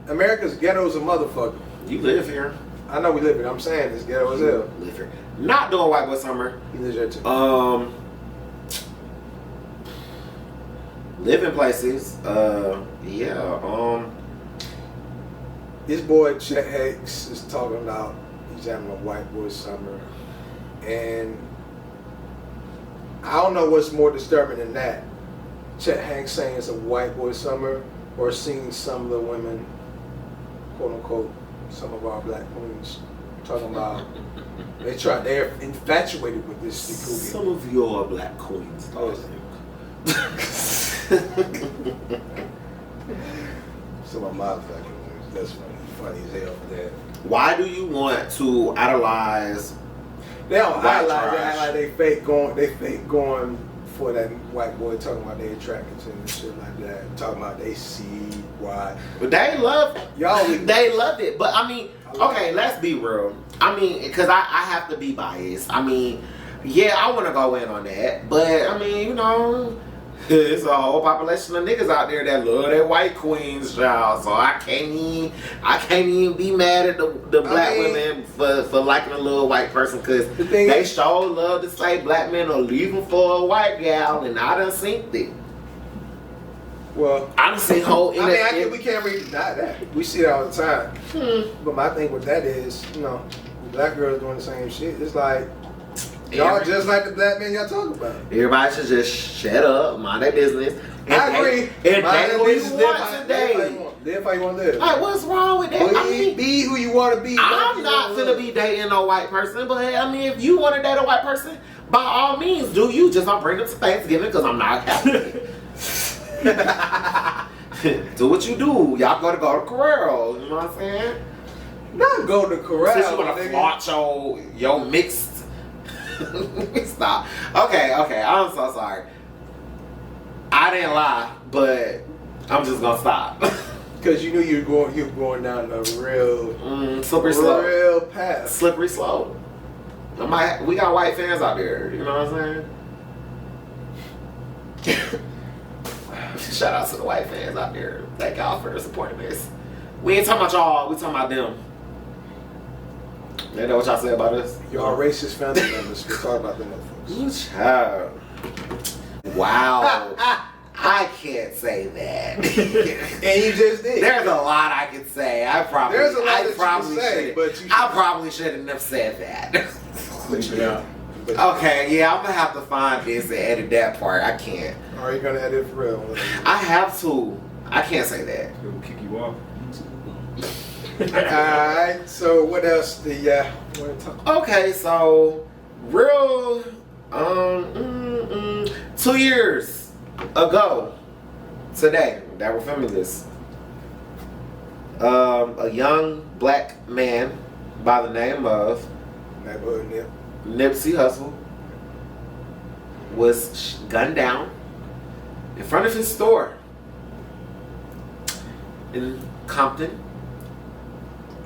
Speaker 1: America's ghetto is a motherfucker.
Speaker 2: You live here.
Speaker 1: I know we live here. I'm saying it's ghetto as hell.
Speaker 2: Live here. Not doing white boy summer.
Speaker 1: He lives there too.
Speaker 2: Living places.
Speaker 1: This boy Chet Hanks is talking about he's having a white boy summer, and I don't know what's more disturbing than that. Chet Hanks saying it's a white boy summer, or seeing some of the women, quote unquote, some of our black queens talking about they're infatuated with this Jacoby.
Speaker 2: Some of your black queens.
Speaker 1: Some of my black queens. That's funny as hell for that.
Speaker 2: Why do you want to idolize?
Speaker 1: They don't
Speaker 2: white
Speaker 1: idolize. They
Speaker 2: trash?
Speaker 1: act like they fake going for that white boy, talking about they attracted to him and shit like that. Talking about they see why.
Speaker 2: But they love
Speaker 1: Y'all,
Speaker 2: they loved it. But I mean, okay, let's be real. I mean, because I have to be biased. I mean, yeah, I want to go in on that. But I mean, you know, there's a whole population of niggas out there that love their white queens, y'all. So I can't even be mad at the black women for liking a little white person, because they sure love to say black men are leaving for a white gal, and I done seen it.
Speaker 1: Well,
Speaker 2: I done seen whole.
Speaker 1: we can't really deny that. We see it all the time. But my thing with that is, you know, black girls doing the same shit. It's like, y'all just like the black men y'all talk about.
Speaker 2: Everybody should just shut up, mind their business.
Speaker 1: I agree.
Speaker 2: And date who you want today.
Speaker 1: Live how you want to live.
Speaker 2: Like, what's wrong with that? I mean,
Speaker 1: be who you want to be.
Speaker 2: I'm not finna be dating a white person, but I mean, if you want to date a white person, by all means, do you. Just don't bring them to Thanksgiving, because I'm not happy. Do what you do. Y'all gotta go to Corral. You know what I'm saying?
Speaker 1: Not go to Corral.
Speaker 2: Since you wanna flaunt your mixed. Stop. Okay. I'm so sorry. I didn't lie, but I'm just gonna stop.
Speaker 1: Because you knew you're going down a real
Speaker 2: slippery slope.
Speaker 1: Real path.
Speaker 2: Slippery slope. We got white fans out there. You know what I'm saying? Shout out to the white fans out there. Thank y'all for supporting this. We ain't talking about y'all. We talking about them. They know what y'all say about us?
Speaker 1: Y'all racist family members. We'll talk about them motherfuckers.
Speaker 2: Child. Wow. I can't say that.
Speaker 1: And you just did.
Speaker 2: There's a lot I could say.
Speaker 1: There's a lot that you can say, but
Speaker 2: I probably shouldn't have said that. Okay, yeah, I'm gonna have to find this and edit that part. I can't.
Speaker 1: Are you gonna edit it for real?
Speaker 2: I have to. I can't say that.
Speaker 3: It will kick you off.
Speaker 1: Alright, so what else do you want to talk about?
Speaker 2: Okay, so real 2 years ago today that we're filming this, a young black man by the name of
Speaker 1: Neighborhood Nip.
Speaker 2: Nipsey Hussle was gunned down in front of his store in Compton,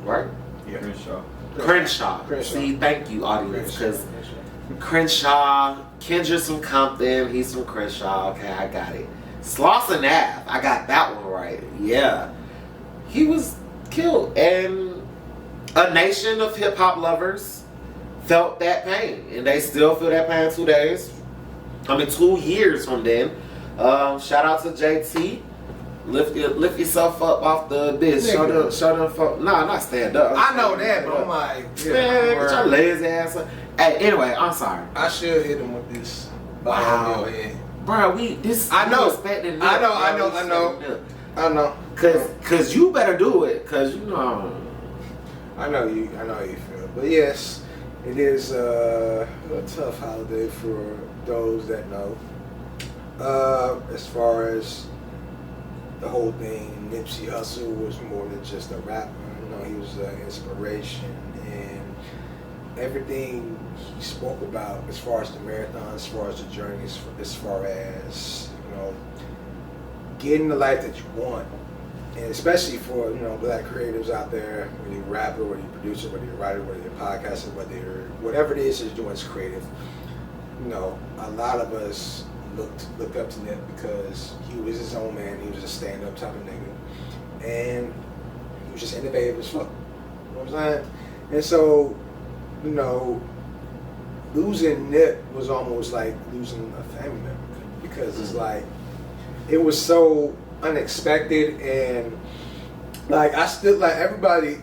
Speaker 2: right?
Speaker 1: Yeah.
Speaker 2: Crenshaw. See, thank you, audience, because Crenshaw, Kendra's from Compton, he's from Crenshaw. Okay, I got it. Slauson Ave, I got that one right. Yeah, he was killed, and a nation of hip hop lovers felt that pain, and they still feel that pain 2 days 2 years from then. Shout out to JT. Lift yourself up off the bitch. Show them folk. Nah, not stand up.
Speaker 1: I know that, but I'm like, yeah,
Speaker 2: man, get your lazy ass up. Hey, anyway, I'm sorry.
Speaker 1: I should hit him with this.
Speaker 2: Wow. Bro,
Speaker 1: I know. I know.
Speaker 2: Cause you better do it. Cause you know.
Speaker 1: I know you feel. But yes, it is a tough holiday for those that know. As far as the whole thing, Nipsey Hussle was more than just a rapper. You know, he was an inspiration, and everything he spoke about, as far as the marathon, as far as the journey, as far as, you know, getting the life that you want, and especially for, you know, black creatives out there, whether you're a rapper, whether you're a producer, whether you're a writer, whether you're a podcaster, whatever it is you're doing is creative. You know, a lot of us looked up to Nip because he was his own man. He was a stand-up type of nigga, and he was just innovative as fuck. You know what I'm saying? And so, you know, losing Nip was almost like losing a family member, because it's like, it was so unexpected, and like I still, like, everybody,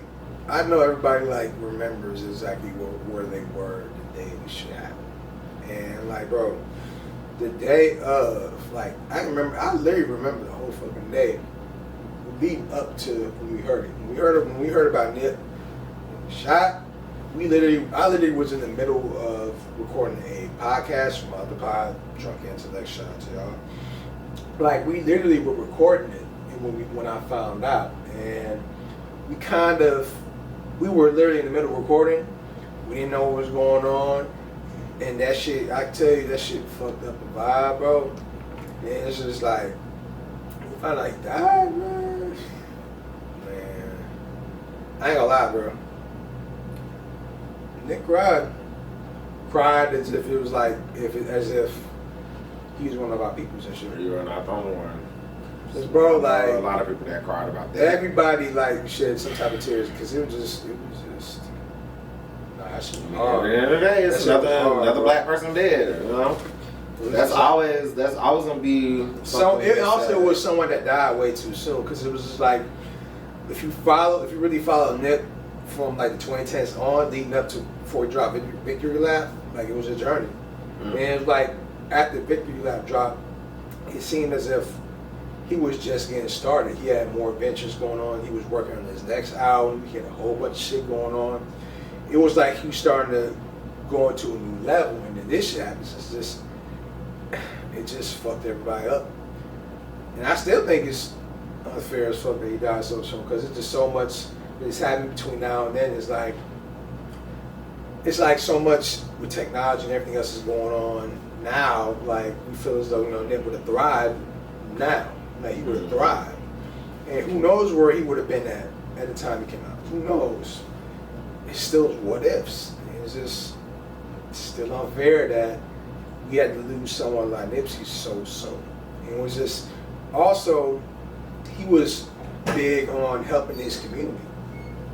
Speaker 1: I know everybody like remembers exactly where they were the day this shit happened. And like, bro, the day of, like, I literally remember the whole fucking day leading up to when we heard it. When we heard about Nip shot, I literally was in the middle of recording a podcast from Other Pod, Drunk Intellect, shout out to y'all. Like, we literally were recording it, and when I found out, and we were literally in the middle of recording. We didn't know what was going on. And that shit, I tell you, that shit fucked up the vibe, bro. And it's just like, if I like died, man, I ain't gonna lie, bro. Nick cried as if it was like, as if he was one of our peoples and shit.
Speaker 2: You were not the only one.
Speaker 1: Cause bro, like,
Speaker 2: a lot of people that cried about that.
Speaker 1: Everybody like shed some type of tears, because it was just. At the
Speaker 2: end of the day, it's another black person dead. You know, that's always gonna be.
Speaker 1: So it also was someone that died way too soon, because it was just like, if you really follow Nip from like the 2010s on, leading up to before he dropped Victory Lap, like, it was a journey. And it was like, after Victory Lap dropped, it seemed as if he was just getting started. He had more adventures going on. He was working on his next album. He had a whole bunch of shit going on. It was like he was starting to go into a new level, and then this shit happens. It just fucked everybody up. And I still think it's unfair as fuck that he died so soon, because it's just so much that's happening between now and then. It's like so much with technology and everything else is going on now. Like, we feel as though, you know, Nip would have thrived now. Like, he would have thrived. And who knows where he would have been at the time he came out. Who knows? It's still what ifs. It's just still unfair that we had to lose someone like Nipsey so soon. And it was just, also, he was big on helping his community.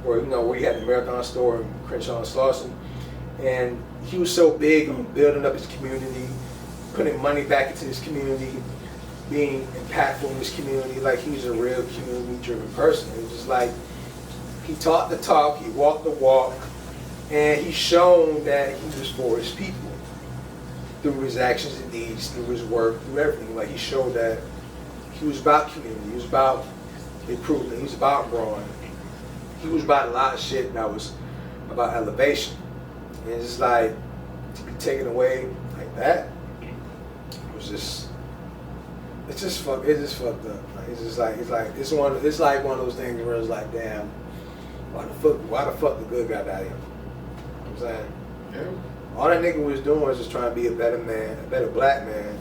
Speaker 1: Where he had the Marathon store in Crenshaw and Slauson, and he was so big on building up his community, putting money back into his community, being impactful in his community. Like, he was a real community-driven person. It was just like, he talked the talk, he walked the walk, and he's shown that he was for his people through his actions and deeds, through his work, through everything. Like, he showed that he was about community, he was about improvement, he was about growing. He was about a lot of shit that was about elevation. And it's just like, to be taken away like that, it just fucked up. Like, it's like one of those things where it's like, damn, why the fuck the good guy died here? You know what I'm saying? Yeah. All that nigga was doing was just trying to be a better man, a better black man,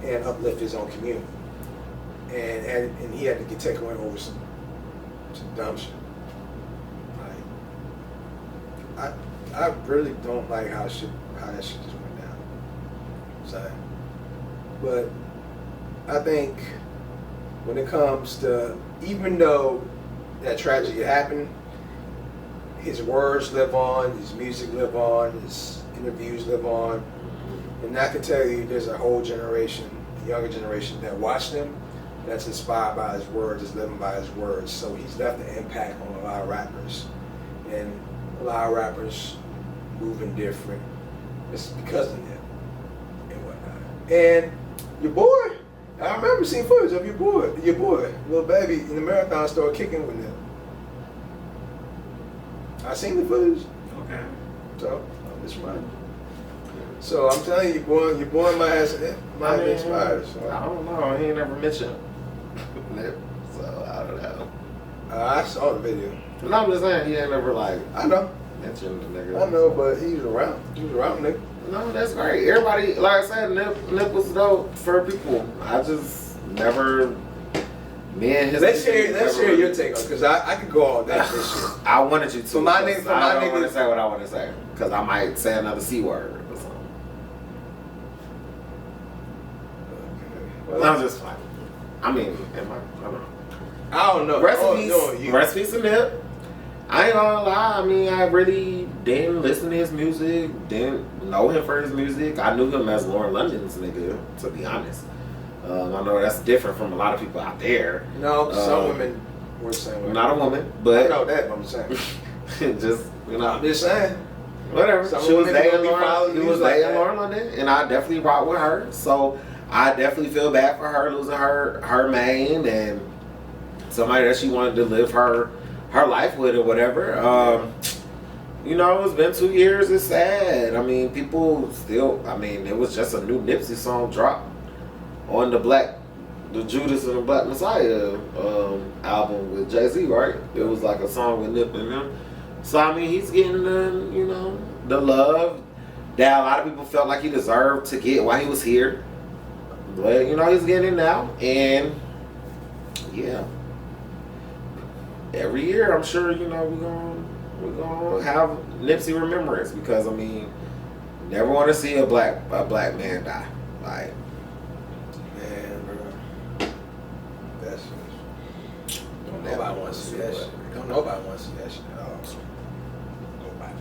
Speaker 1: and uplift his own community. And he had to get taken away over some dumb shit. Like, I really don't like how that shit just went down. So, but I think when it comes to, even though that tragedy happened, his words live on, his music live on, his interviews live on, and And I can tell you, there's a whole generation, younger generation, that watched him, that's inspired by his words, is living by his words. So he's left an impact on a lot of rappers. And a lot of rappers moving different. It's because of him and whatnot. And your boy, I remember seeing footage of your boy, Lil Baby, in the marathon store kicking with him. I seen the footage.
Speaker 2: Okay.
Speaker 1: So I'm just reminding you. So I'm telling you, your boy might be inspired. So.
Speaker 2: I don't know. He ain't never mentioned Nip, so I don't know.
Speaker 1: I saw the video.
Speaker 2: No, I'm just saying he ain't never like.
Speaker 1: I know.
Speaker 2: Mentioned the nigga.
Speaker 1: I know, but he was around. He was around, nigga.
Speaker 2: No, that's great. Everybody, like I said, Nip was dope for people. I just never. Me and his.
Speaker 1: Let's hear your take on it, because I could go all day with this shit.
Speaker 2: I wanted you to.
Speaker 1: For my nigga,
Speaker 2: I don't want to say what I want to say because I might say another C word or something.
Speaker 1: Well,
Speaker 2: I'm just fine. I mean,
Speaker 1: I don't know.
Speaker 2: Rest peace and Nip. I ain't gonna lie. I mean, I really didn't listen to his music. Didn't know him for his music. I knew him as Lauren London's nigga, to be honest. I know that's different from a lot of people out there.
Speaker 1: No, some women were the same way.
Speaker 2: Not a woman, but
Speaker 1: I know that, but I'm saying.
Speaker 2: just, you know.
Speaker 1: I'm just saying.
Speaker 2: Whatever.
Speaker 1: Some
Speaker 2: She was
Speaker 1: women
Speaker 2: dating
Speaker 1: follow
Speaker 2: Lauren. He was
Speaker 1: like
Speaker 2: dating
Speaker 1: that.
Speaker 2: Lauren London, and I definitely rock with her. So I definitely feel bad for her losing her main and somebody that she wanted to live her life with or whatever. You know, it's been 2 years. It's sad. I mean, people still. I mean, it was just a new Nipsey song dropped on the Judas and the Black Messiah album with Jay-Z, right? It was like a song with Nip and him. So I mean, he's getting the love that a lot of people felt like he deserved to get while he was here. But you know, he's getting it now, and yeah, every year I'm sure we're gonna have Nipsey remembrance because I mean, never want to see a black man die. Like,
Speaker 1: Man, bro. That's don't nobody want to see that shit. Don't nobody want to see that shit at all. Nobody.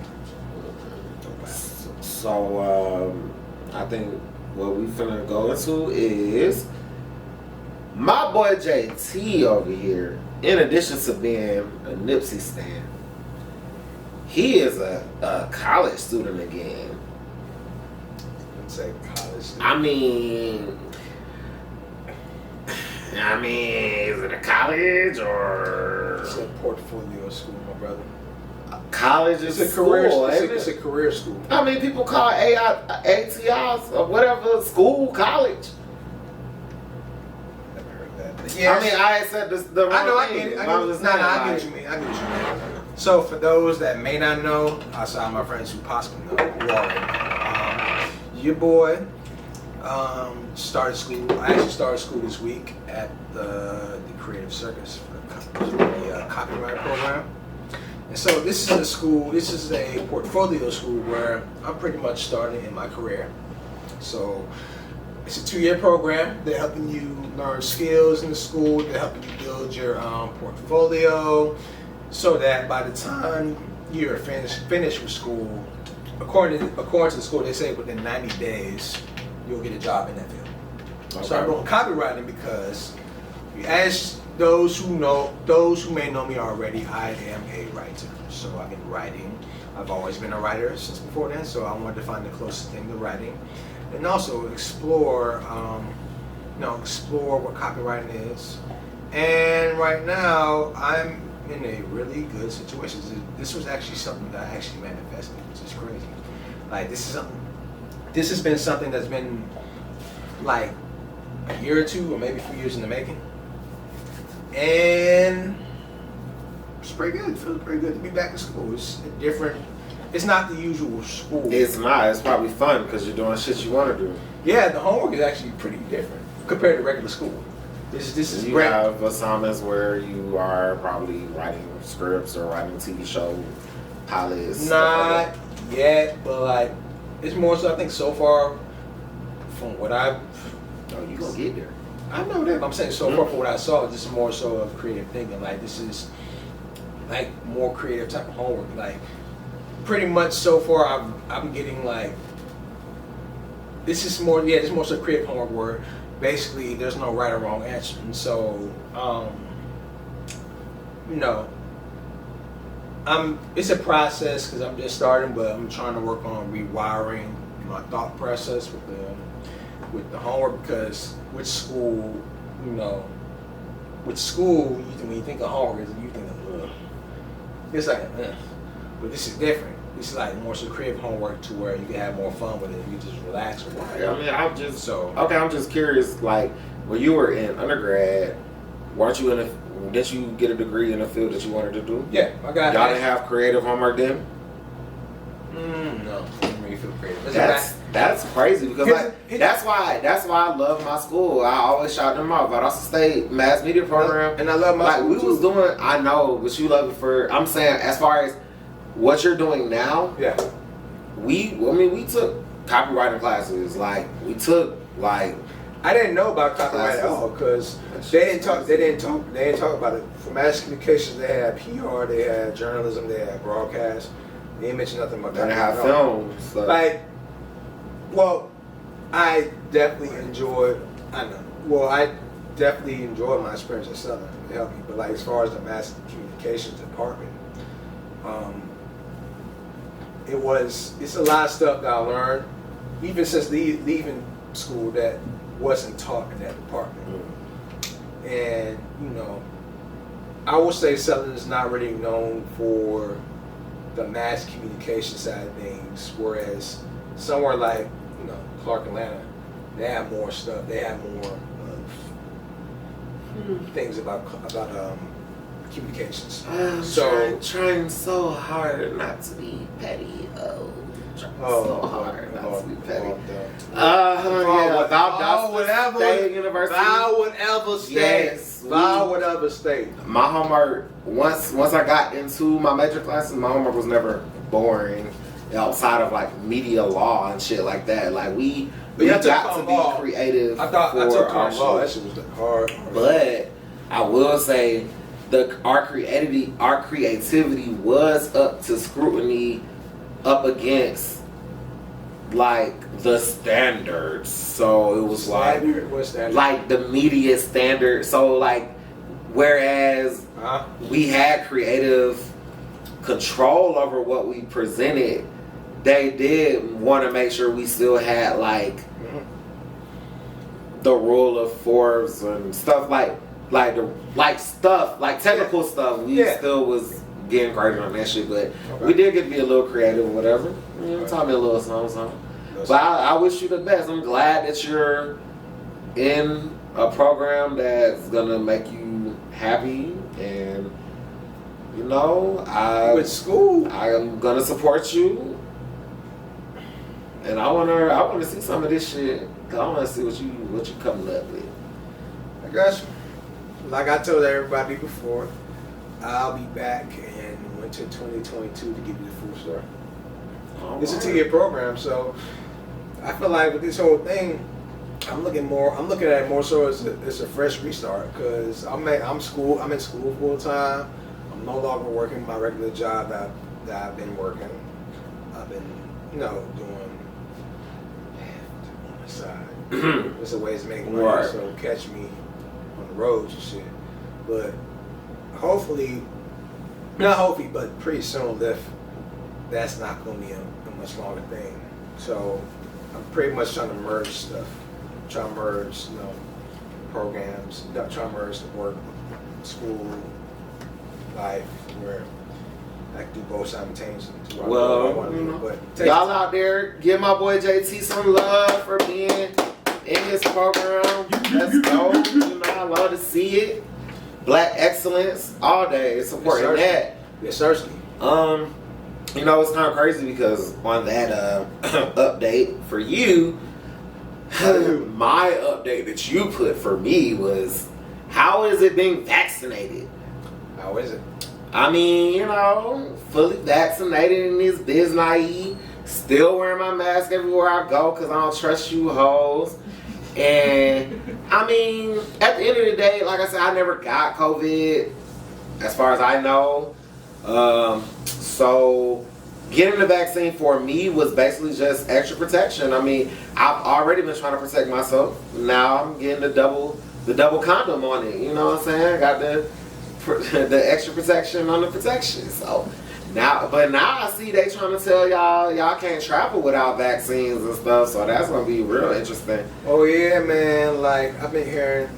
Speaker 2: so I think what we finna go into is my boy JT over here. In addition to being a Nipsey stan, he is a college student again.
Speaker 1: Let's say college.
Speaker 2: I mean, is it a college or
Speaker 1: It's a portfolio school, my brother.
Speaker 2: college?
Speaker 1: It's
Speaker 2: Is
Speaker 1: a career.
Speaker 2: school, ain't
Speaker 1: It's
Speaker 2: it?
Speaker 1: a career school.
Speaker 2: I mean, people call ATIs or whatever school college.
Speaker 1: Never heard that.
Speaker 2: I mean, I said this the wrong
Speaker 1: I know. I
Speaker 2: thing.
Speaker 1: get it.
Speaker 2: I'm just saying,
Speaker 1: I get
Speaker 2: like,
Speaker 1: what you mean. I get what you mean. So for those that may not know, outside my friends who possibly know, who already know, your boy started school. I actually started school this week at the Creative Circus for the copyright program. And so this is a school. This is a portfolio school where I'm pretty much starting in my career. So it's a 2-year program. They're helping you learn skills in the school. They're helping you build your portfolio, so that by the time you're finished with school, according to the school, they say within 90 days you'll get a job in that field. Okay. So I'm doing copywriting because, as those who may know me already, I am a writer. So I've been writing. I've always been a writer since before then. So I wanted to find the closest thing to writing, and also explore what copywriting is. And right now, I'm in a really good situation. This was actually something that I actually manifested, which is crazy. Like, this has been something that's been like a year or two, or maybe a few years in the making. And it's pretty good. It feels pretty good to be back in school. It's different. It's not the usual school.
Speaker 2: it's not. It's probably fun because you're doing shit you want to do.
Speaker 1: Yeah, the homework is actually pretty different compared to regular school. This is
Speaker 2: You
Speaker 1: great.
Speaker 2: have assignments where you are probably writing scripts or writing TV show pilots.
Speaker 1: Not yet, but like it's more so. I think so far from what I've.
Speaker 2: Oh, you gonna get there.
Speaker 1: I know that, but I'm saying so far from what I saw, this is more so of creative thinking. Like, this is like more creative type of homework. Like, pretty much so far, I'm getting like this is more, yeah, this is more so creative homework where basically there's no right or wrong answer. And so, you know, it's a process because I'm just starting, but I'm trying to work on rewiring my thought process with the homework, because with school, you know, when you think of homework, you think of, it's like, but this is different. This is like more so creative homework to where you can have more fun with it. You just relax with it.
Speaker 2: I mean, I'm just curious. Like, when you were in undergrad, didn't you get a degree in a field that you wanted to do?
Speaker 1: Yeah, I got.
Speaker 2: Y'all didn't have creative homework then?
Speaker 1: No, I didn't really feel creative.
Speaker 2: That's crazy because that's why I love my school. I always shout them out. But I also stayed mass media program,
Speaker 1: and I love my school
Speaker 2: we was doing. I know, but you love it for. I'm saying as far as what you're doing now.
Speaker 1: Yeah.
Speaker 2: We took copywriting classes. Like we took like.
Speaker 1: I didn't know about copyright at all because they didn't talk about it. For mass communications, they had PR, they had journalism, they had broadcast. They didn't mention nothing about that.
Speaker 2: They had film. So.
Speaker 1: Like, well, I definitely enjoyed my experience at Southern. It helped me. But like as far as the mass communications department, it's a lot of stuff that I learned, even since leaving school, that wasn't taught in that department. And you know, I would say Southern is not really known for the mass communication side of things, whereas somewhere like, you know, Clark, Atlanta, they have more stuff. They have more things about communications.
Speaker 2: Trying so hard not to be petty. So hard not to be petty.
Speaker 1: Vow whatever state.
Speaker 2: My homework, once I got into my major classes, my homework was never boring outside of like media law and shit like that. Like we got to be creative.
Speaker 1: I took
Speaker 2: our
Speaker 1: law. That shit was hard.
Speaker 2: But I will say our creativity was up to scrutiny, up against like the standards. So it was like the media standard. So like whereas we had creative control over what we presented, they did want to make sure we still had like the rule of fours and stuff like technical stuff. We still was getting graded on that shit, but we did get to be a little creative or whatever. You know, taught me a little something. But I wish you the best. I'm glad that you're in a program that's gonna make you happy, and you know,
Speaker 1: with school,
Speaker 2: I'm gonna support you, and I wanna see some of this shit. Cause I wanna see what you coming up with.
Speaker 1: I got you. Like I told everybody before, I'll be back in winter 2022 to give you the full story. It's a 2-year program, so I feel like with this whole thing, I'm looking at it more so as a fresh restart, because I'm in school full time. I'm no longer working my regular job that I've been working. I've been, you know, doing on the side. There's a ways to make money, right. So catch me on the roads and shit. But but pretty soon that's not going to be a much longer thing. So I'm pretty much trying to merge stuff. Trying to merge, you know, programs. Trying to merge the work, school, life, where I can do both simultaneously.
Speaker 2: Well, y'all out there, give my boy JT some love for being in his program. Let's go. You know, I love to see it. Black excellence all day. It's supporting that.
Speaker 1: Yes, certainly.
Speaker 2: You know, it's kind of crazy because on that update for you, my update that you put for me was, how is it being vaccinated?
Speaker 1: How is it?
Speaker 2: I mean, you know, fully vaccinated in this biz naive, still wearing my mask everywhere I go because I don't trust you hoes. And I mean, at the end of the day, like I said, I never got COVID as far as I know. So getting the vaccine for me was basically just extra protection. I mean, I've already been trying to protect myself. Now I'm getting the double condom on it. You know what I'm saying? I got the extra protection on the protection. So now I see they trying to tell y'all can't travel without vaccines and stuff. So that's gonna be real interesting.
Speaker 1: Oh yeah, man. Like I've been hearing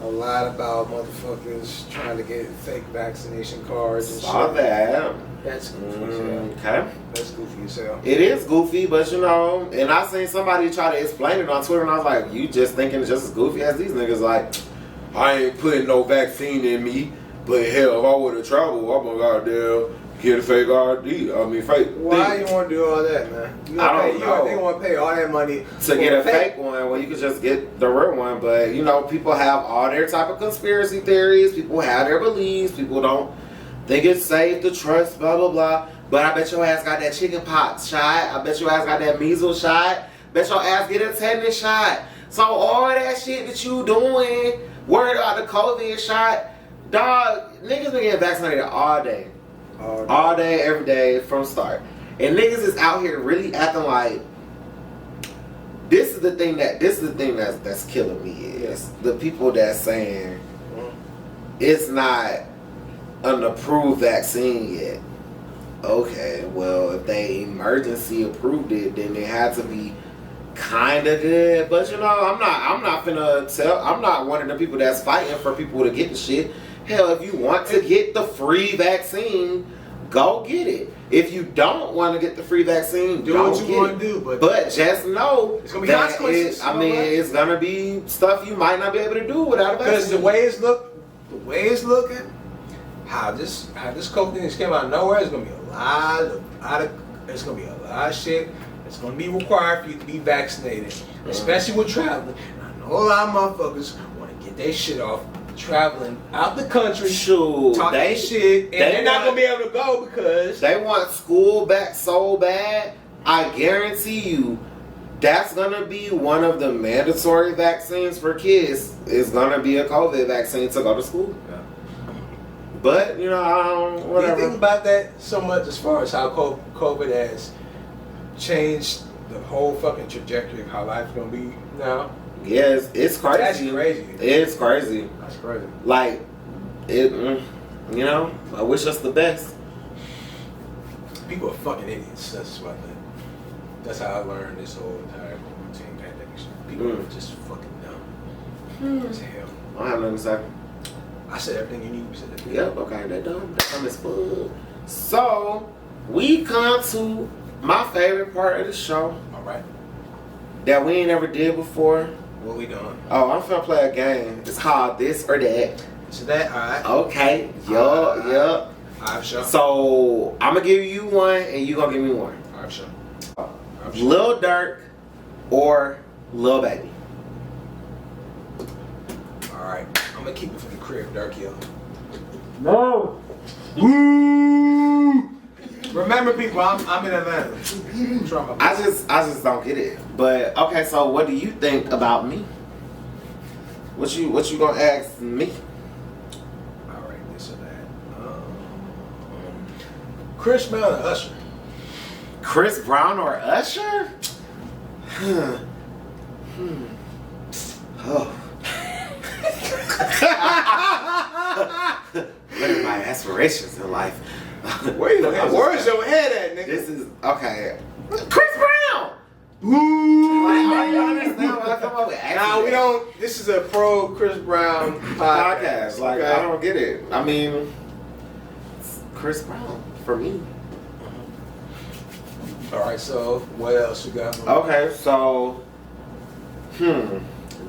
Speaker 1: a lot about motherfuckers trying to get fake vaccination cards and
Speaker 2: Saw
Speaker 1: shit.
Speaker 2: that.
Speaker 1: That's goofy.
Speaker 2: Okay.
Speaker 1: That's goofy as hell.
Speaker 2: It is goofy, but you know, and I seen somebody try to explain it on Twitter, and I was like, you just thinking it's just as goofy as these niggas. Like, I ain't putting no vaccine in me, but hell, if I would have traveled, I'm gonna goddamn get a fake ID. I mean, fake.
Speaker 1: Why
Speaker 2: thing.
Speaker 1: you want to do all that, man?
Speaker 2: I don't know.
Speaker 1: They want to pay all that money
Speaker 2: To get a fake one, well, you could just get the real one. But you know, people have all their type of conspiracy theories. People have their beliefs. People don't think it's safe to trust. Blah blah blah. But I bet your ass got that chicken pox shot. I bet your ass got that measles shot. Bet your ass get a tetanus shot. So all that shit that you doing, worried about the COVID shot, dog, niggas been getting vaccinated all day. All day, every day, from start. And niggas is out here really acting like this is the thing that's killing me is the people that's saying it's not an approved vaccine yet. Okay, well if they emergency approved it, then it had to be kinda good. But you know, I'm not one of the people that's fighting for people to get the shit. Hell, if you want to get the free vaccine, go get it. If you don't want to get the free vaccine,
Speaker 1: do what you want to do. But
Speaker 2: just know
Speaker 1: it's gonna be consequences.
Speaker 2: It's gonna be stuff you might not be able to do without a vaccine.
Speaker 1: Because the way it's looking, how this COVID thing came out of nowhere, it's gonna be a lot of shit. It's gonna be required for you to be vaccinated, especially with traveling. And I know a lot of motherfuckers want to get their shit off traveling out the country, talking shit, and they're not gonna be able to go because
Speaker 2: they want school back so bad. I guarantee you, that's gonna be one of the mandatory vaccines for kids. Is gonna be a COVID vaccine to go to school.
Speaker 1: Yeah.
Speaker 2: But you know, whatever.
Speaker 1: Do you think about that so much as far as how COVID has changed the whole fucking trajectory of how life's gonna be now?
Speaker 2: Yes, it's crazy.
Speaker 1: That's crazy.
Speaker 2: It's crazy.
Speaker 1: That's crazy.
Speaker 2: Like, you know, I wish us the best.
Speaker 1: People are fucking idiots. That's what I think. That's how I learned this whole entire routine pandemic shit. People are just fucking dumb. As hell.
Speaker 2: I don't have nothing to say.
Speaker 1: I said everything you need to say.
Speaker 2: Yep, okay, that done. That done is full. So, we come to my favorite part of the show.
Speaker 1: Alright.
Speaker 2: That we ain't ever did before.
Speaker 1: What we doing?
Speaker 2: Oh, I'm finna play a game. It's called This or That.
Speaker 1: So that, alright.
Speaker 2: Okay, yup.
Speaker 1: Alright, sure.
Speaker 2: So, I'm gonna give you one and you gonna give me one.
Speaker 1: Alright, sure.
Speaker 2: Lil Durk or Lil Baby?
Speaker 1: Alright. I'm gonna keep it for the crib, Durk Hill.
Speaker 3: No.
Speaker 1: Woo! Remember, people, I'm in Atlanta.
Speaker 2: I just don't get it. But okay, so what do you think about me? What you gonna ask me?
Speaker 1: All right, this or that. Chris Brown or Usher?
Speaker 2: Chris Brown or Usher? Oh. What are my aspirations in life?
Speaker 1: Where's your head at, nigga?
Speaker 2: This is okay. Chris Brown.
Speaker 1: Ooh.
Speaker 2: Like, you understand what I come up with?
Speaker 1: Nah, we don't. This is a pro Chris Brown
Speaker 2: podcast. Like,
Speaker 1: okay?
Speaker 2: I don't get it. I mean, it's Chris Brown for me.
Speaker 1: All right. So what else you got?
Speaker 2: Okay, so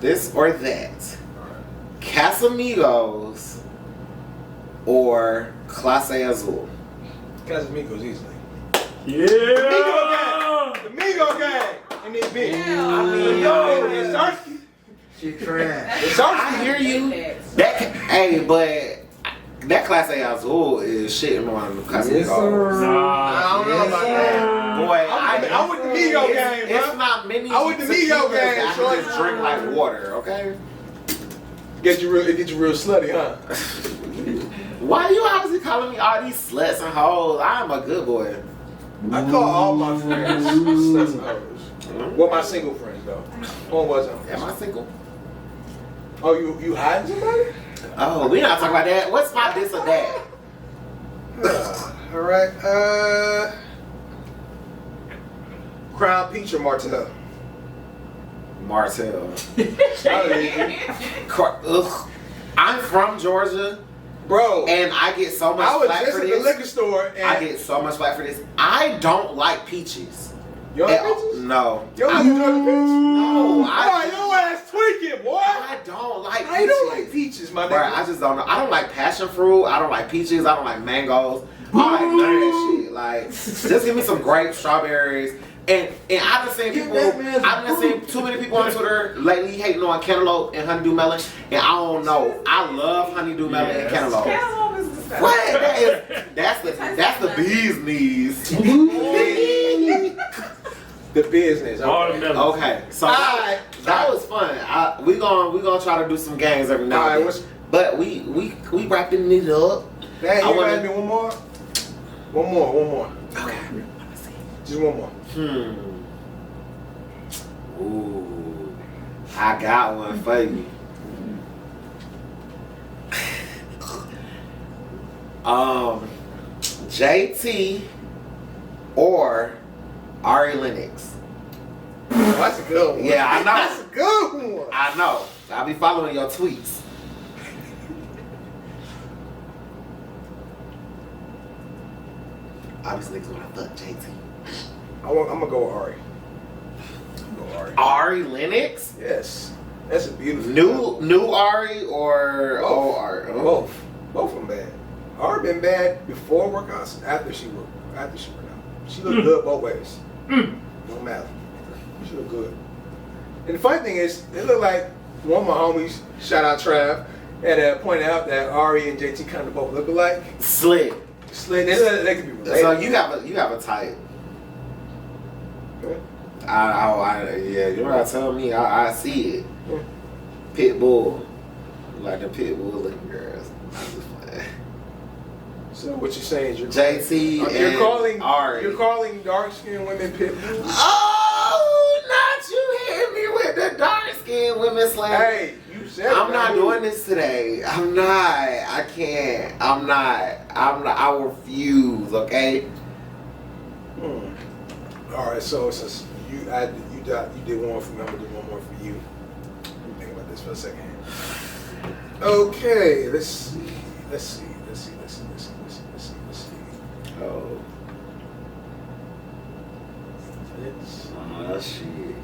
Speaker 2: this or that.
Speaker 1: Right.
Speaker 2: Casamigos or Clase Azul.
Speaker 1: Casamigos easily.
Speaker 3: Yeah.
Speaker 1: The Migo gang in this bitch.
Speaker 4: Yeah.
Speaker 2: I mean,
Speaker 1: It's Sarsky.
Speaker 3: She trash.
Speaker 1: It's Sarsky.
Speaker 2: I hear you. Hey, but that Clase Azul is shitting on the Casamigos.
Speaker 3: Yes, sir.
Speaker 1: I don't know about that.
Speaker 2: Boy,
Speaker 1: I'm with the Migo gang, bro.
Speaker 2: It's not many.
Speaker 1: I'm with the Migo
Speaker 2: tequilas
Speaker 1: gang,
Speaker 2: that I
Speaker 1: shorty.
Speaker 2: can just drink like water, okay?
Speaker 1: It gets you real slutty, huh?
Speaker 2: Why you obviously calling me all these sluts and hoes? I'm a good boy.
Speaker 1: I call all my friends sluts and hoes. Well, my single friends though. One wasn't.
Speaker 2: Am I single?
Speaker 1: Oh, you hiding somebody?
Speaker 2: Oh, we not talking about that. What's my this or that?
Speaker 1: All right. Crown Peach or Martell?
Speaker 2: Martell.
Speaker 1: Ugh.
Speaker 2: Ugh. I'm from Georgia,
Speaker 1: Bro,
Speaker 2: and I get so much
Speaker 1: I was
Speaker 2: flack
Speaker 1: just
Speaker 2: for
Speaker 1: at the
Speaker 2: this.
Speaker 1: liquor store and
Speaker 2: I get so much flack for this. I don't like peaches.
Speaker 1: you don't like peaches?
Speaker 2: No.
Speaker 1: You don't
Speaker 2: I,
Speaker 1: like Georgia peach?
Speaker 2: no,
Speaker 1: Boy, your ass tweaking, boy.
Speaker 2: I don't like peaches.
Speaker 1: I don't like peaches, my
Speaker 2: Bruh,
Speaker 1: nigga.
Speaker 2: I just don't know. I don't like passion fruit. I don't like peaches. I don't like mangoes. I don't like none of that shit. Like, just give me some grapes, strawberries. And I've been seeing people, I've been seeing too many people on Twitter lately hating on cantaloupe and honeydew melon. And I don't know. I love honeydew melon and cantaloupe.
Speaker 4: Cantaloupe is disgusting.
Speaker 2: What? That's the bee's knees.
Speaker 1: The business.
Speaker 3: Watermelon.
Speaker 2: Okay, so that was fun. We gonna try to do some games every now and then. But we wrapping it up.
Speaker 1: Dang,
Speaker 2: I
Speaker 1: you
Speaker 2: wanna-
Speaker 1: had me one more. One more.
Speaker 2: Okay.
Speaker 1: Just one more.
Speaker 2: Ooh, I got one for you. JT or Ari Lennox.
Speaker 1: That's a good one.
Speaker 2: Yeah, I know.
Speaker 1: That's a good one.
Speaker 2: I know. I'll be following your tweets. All these niggas wanna fuck JT.
Speaker 1: I'm gonna go with Ari. I'm gonna go with Ari.
Speaker 2: Ari Lennox?
Speaker 1: Yes. That's a beautiful.
Speaker 2: New Ari or old Ari? Oh.
Speaker 1: Both of them bad. Ari been bad before workouts, after she worked out. She looked good both ways. No matter. She looked good. And the funny thing is, it looked like one of my homies, shout out Trav, had pointed out that Ari and JT kind of both look alike.
Speaker 2: Slick.
Speaker 1: They could be related.
Speaker 2: So you have a type. Yeah, you're not telling me. I see it. Pitbull, like the pitbull looking girls. I'm just playing.
Speaker 1: So what you're saying is
Speaker 2: JT and Ari.
Speaker 1: You're calling dark skinned women pitbulls?
Speaker 2: Oh, not you hit me with the dark skinned women slam.
Speaker 1: Hey, you said it.
Speaker 2: I'm not doing this today. I'm not. I can't. I'm not. I refuse. Okay.
Speaker 1: All right. So since you did one for me, I'm gonna do one more for you. Let me think about this for a second. Okay. Let's see.
Speaker 2: Oh. Oh shit.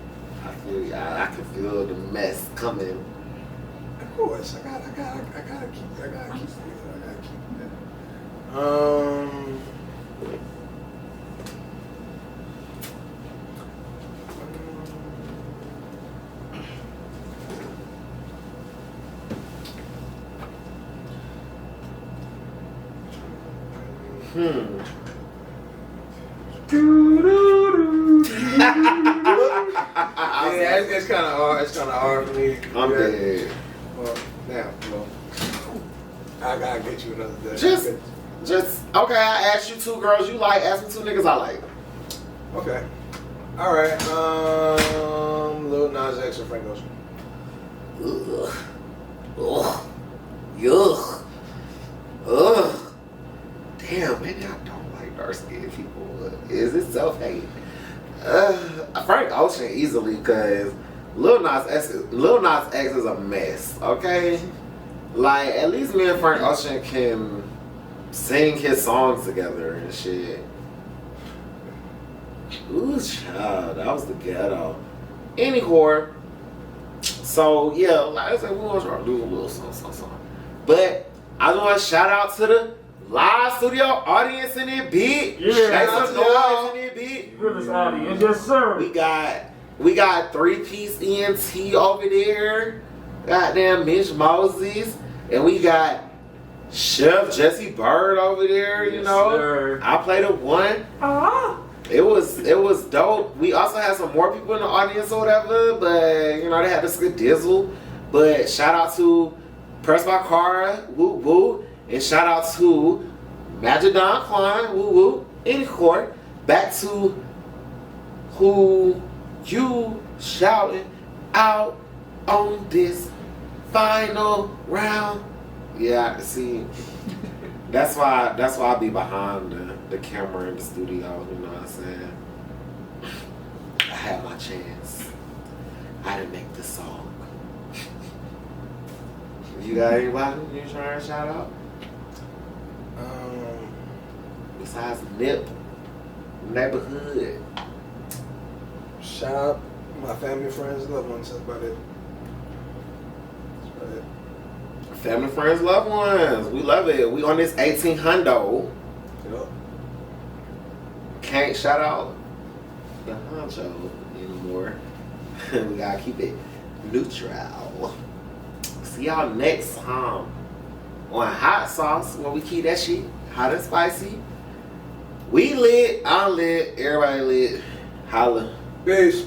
Speaker 2: I can feel the mess coming.
Speaker 1: Of course, I gotta keep that. Yeah, it's kind of hard. It's kind of hard for me.
Speaker 2: I'm dead.
Speaker 1: Well, I gotta get you another day.
Speaker 2: Just okay. I asked you two girls you like. Ask me two niggas I like.
Speaker 1: Okay. All right. Lil Nas X or Frank Ocean?
Speaker 2: Ugh. Yuck. Ugh. Damn, maybe I don't like dark skinned people. Is it self-hate? Frank Ocean easily, because Lil Nas X is a mess, okay? Like, at least me and Frank Ocean can sing his songs together and shit. Ooh, child, that was the ghetto. Any whore. So, yeah, like I said, we want to try to do a little something. But I just want to shout out to the live studio audience in it, beat.
Speaker 3: Yeah,
Speaker 2: Shout
Speaker 3: shout
Speaker 2: out to the audience in it, beat.
Speaker 3: Goodness audience, yes sir.
Speaker 2: We got 3-piece ENT over there. Goddamn Mitch Moses. And we got Chef Jesse Bird over there, you know.
Speaker 3: Sir.
Speaker 2: I played a one. It was dope. We also had some more people in the audience or whatever, but you know, they had to skedazzle. But shout out to Press by Cara, woo woo. And shout out to Majid Don Klein, woo woo, in court. back to who you shouting out on this final round. Yeah, see, that's why I be behind the camera in the studio. You know what I'm saying? I had my chance. I didn't make this song. You got anybody you trying to shout out? Besides Nip, neighborhood.
Speaker 1: Shout out my family, friends, loved ones. That's about it. That's about it.
Speaker 2: Family, friends, loved ones. We love it. We on this 1800.
Speaker 1: Yep.
Speaker 2: Can't shout out the honcho anymore. We gotta keep it neutral. See y'all next time on Hot Sauce, where we keep that shit hot and spicy. We lit, I'm lit, everybody lit. Holla.
Speaker 1: Peace.